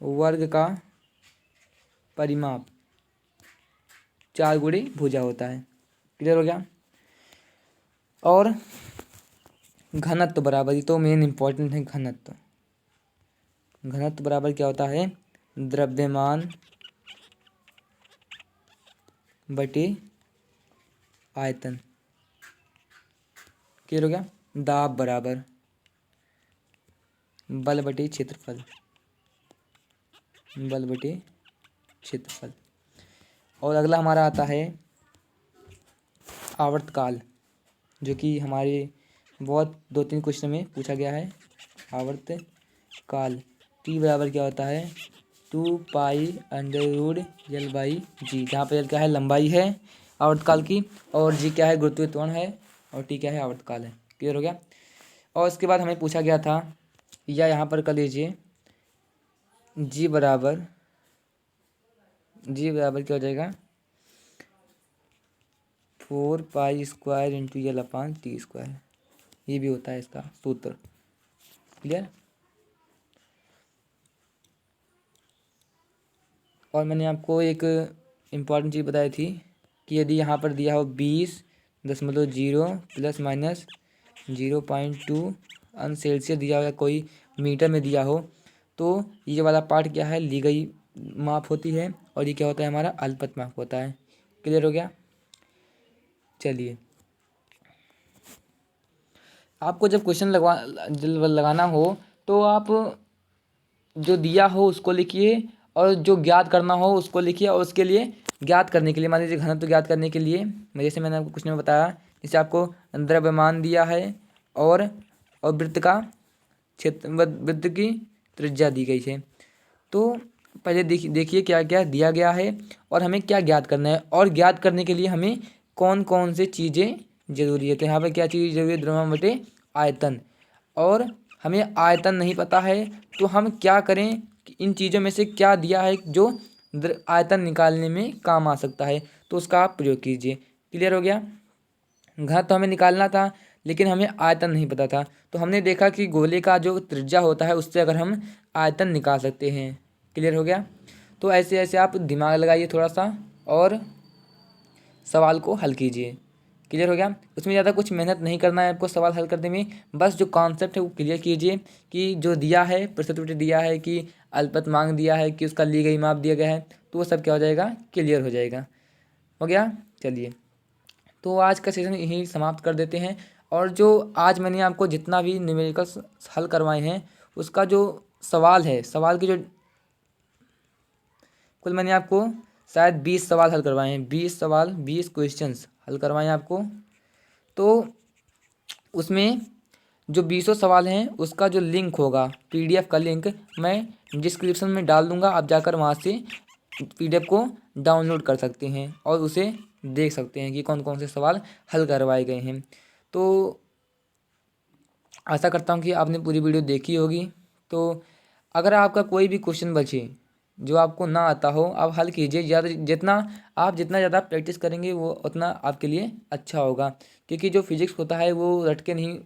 वर्ग का परिमाप 4 गुणे भुजा होता है। क्लियर हो गया। और घनत्व बराबर, ये तो मेन इंपॉर्टेंट है, घनत्व, घनत्व बराबर क्या होता है, द्रव्यमान बटे आयतन। क्लियर हो गया। दाब बराबर बल बटे क्षेत्रफल, बल बटे क्षेत्रफल। और अगला हमारा आता है आवर्तकाल, जो कि हमारे बहुत 2-3 क्वेश्चन में पूछा गया है। आवर्तकाल टी बराबर क्या होता है, 2π√L/g, जहाँ पर L क्या है, लंबाई है आवर्तकाल की, और जी क्या है, गुरुत्वीय त्वरण है, और टी क्या है, आवर्तकाल है। क्लियर हो गया। और उसके बाद हमें पूछा गया था, या यहाँ पर कर लीजिए, जी बराबर क्या हो जाएगा, 4π² L/t², ये भी होता है इसका सूत्र। क्लियर। और मैंने आपको एक इम्पॉर्टेंट चीज़ बताई थी कि यदि यहाँ पर दिया हो 20.0 ± 0.2 अंश सेल्सियस दिया हो, या कोई मीटर में दिया हो, तो ये वाला पार्ट क्या है, ली गई माप होती है, और ये क्या होता है हमारा, अल्पतमाप होता है। क्लियर हो गया। चलिए, आपको जब क्वेश्चन लगाना हो तो आप जो दिया हो उसको लिखिए, और जो ज्ञात करना हो उसको लिखिए, और उसके लिए ज्ञात करने के लिए, मान लीजिए घनत्व ज्ञात करने के लिए, जैसे मैंने आपको कुछ में बताया, जैसे आपको द्रव्यमान दिया है, और वृत्त का क्षेत्र, वृत्त की त्रिज्या दी गई है। तो पहले देखिए क्या क्या दिया गया है, और हमें क्या ज्ञात करना है, और ज्ञात करने के लिए हमें कौन कौन से चीज़ें जरूरी है। तो यहाँ पर क्या चीज़ जरूरी है, द्रव्यमान बटे आयतन। और हमें आयतन नहीं पता है, तो हम क्या करें कि इन चीज़ों में से क्या दिया है जो आयतन निकालने में काम आ सकता है, तो उसका आप प्रयोग कीजिए। क्लियर हो गया। घन तो हमें निकालना था, लेकिन हमें आयतन नहीं पता था, तो हमने देखा कि गोले का जो त्रिज्या होता है उससे अगर हम आयतन निकाल सकते हैं। क्लियर हो गया। तो ऐसे ऐसे आप दिमाग लगाइए थोड़ा सा, और सवाल को हल कीजिए। क्लियर हो गया। उसमें ज़्यादा कुछ मेहनत नहीं करना है आपको सवाल हल करने में, बस जो कॉन्सेप्ट है वो क्लियर कीजिए, कि जो दिया है, प्रतिशत त्रुटि दिया है, कि अल्पतमांक दिया है, कि उसका ली गई माप दिया गया है, तो वो सब क्या हो जाएगा, क्लियर हो जाएगा। हो गया। चलिए, तो आज का सेशन यहीं समाप्त कर देते हैं। और जो आज मैंने आपको जितना भी न्यूमेरिकल्स हल करवाए हैं, उसका जो सवाल है, सवाल की जो कुल मैंने आपको शायद 20 सवाल हल करवाए हैं, 20 सवाल, 20 क्वेश्चंस हल करवाए हैं आपको। तो उसमें जो 20 सवाल हैं उसका जो लिंक होगा, PDF का लिंक मैं डिस्क्रिप्शन में डाल दूंगा, आप जाकर वहाँ से PDF को डाउनलोड कर सकते हैं, और उसे देख सकते हैं कि कौन कौन से सवाल हल करवाए गए हैं। तो आशा करता हूँ कि आपने पूरी वीडियो देखी होगी। तो अगर आपका कोई भी क्वेश्चन बचे जो आपको ना आता हो, आप हल कीजिए। जितना ज़्यादा प्रैक्टिस करेंगे वो उतना आपके लिए अच्छा होगा, क्योंकि जो फिजिक्स होता है वो रट के नहीं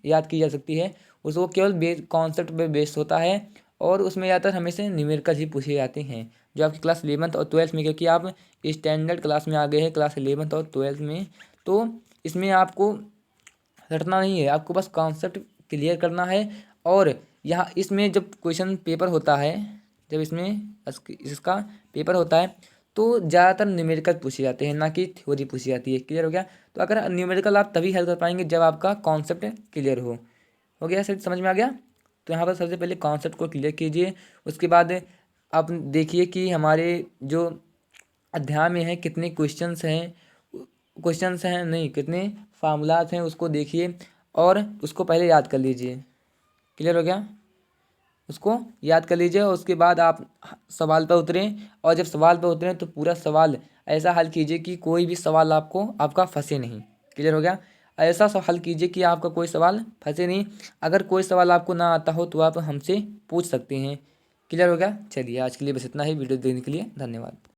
याद की जा सकती है, उसको केवल कॉन्सेप्ट पे बेस्ड होता है, और उसमें ज़्यादातर हमेशा न्यूमेरिकल ही पूछे जाते हैं। जो आपकी क्लास 11th और 12th में, क्योंकि आप स्टैंडर्ड क्लास में आ गए हैं, क्लास 11th और 12th में, तो इसमें आपको रटना नहीं है, आपको बस कॉन्सेप्ट क्लियर करना है। और यहाँ इसमें जब क्वेश्चन पेपर होता है, जब इसमें इसका पेपर होता है, तो ज़्यादातर न्यूमेरिकल पूछे जाते हैं, ना कि थ्योरी पूछी जाती है। क्लियर हो गया। तो अगर न्यूमेरिकल आप तभी हल कर पाएंगे जब आपका कॉन्सेप्ट क्लियर हो गया सर, समझ में आ गया। तो यहाँ पर सबसे पहले कॉन्सेप्ट को क्लियर कीजिए, उसके बाद आप देखिए कि हमारे जो अध्याय में है कितने क्वेश्चंस हैं नहीं, कितने फार्मूलाज हैं, उसको देखिए और उसको पहले याद कर लीजिए। क्लियर हो गया। उसको याद कर लीजिए और उसके बाद आप सवाल पर उतरें। और जब सवाल पर उतरें तो पूरा सवाल ऐसा हल कीजिए कि कोई भी सवाल आपका फंसे नहीं। क्लियर हो गया? ऐसा हल कीजिए कि आपका कोई सवाल फंसे नहीं। अगर कोई सवाल आपको ना आता हो तो आप हमसे पूछ सकते हैं। क्लियर हो गया? चलिए आज के लिए बस इतना ही। वीडियो देखने के लिए धन्यवाद।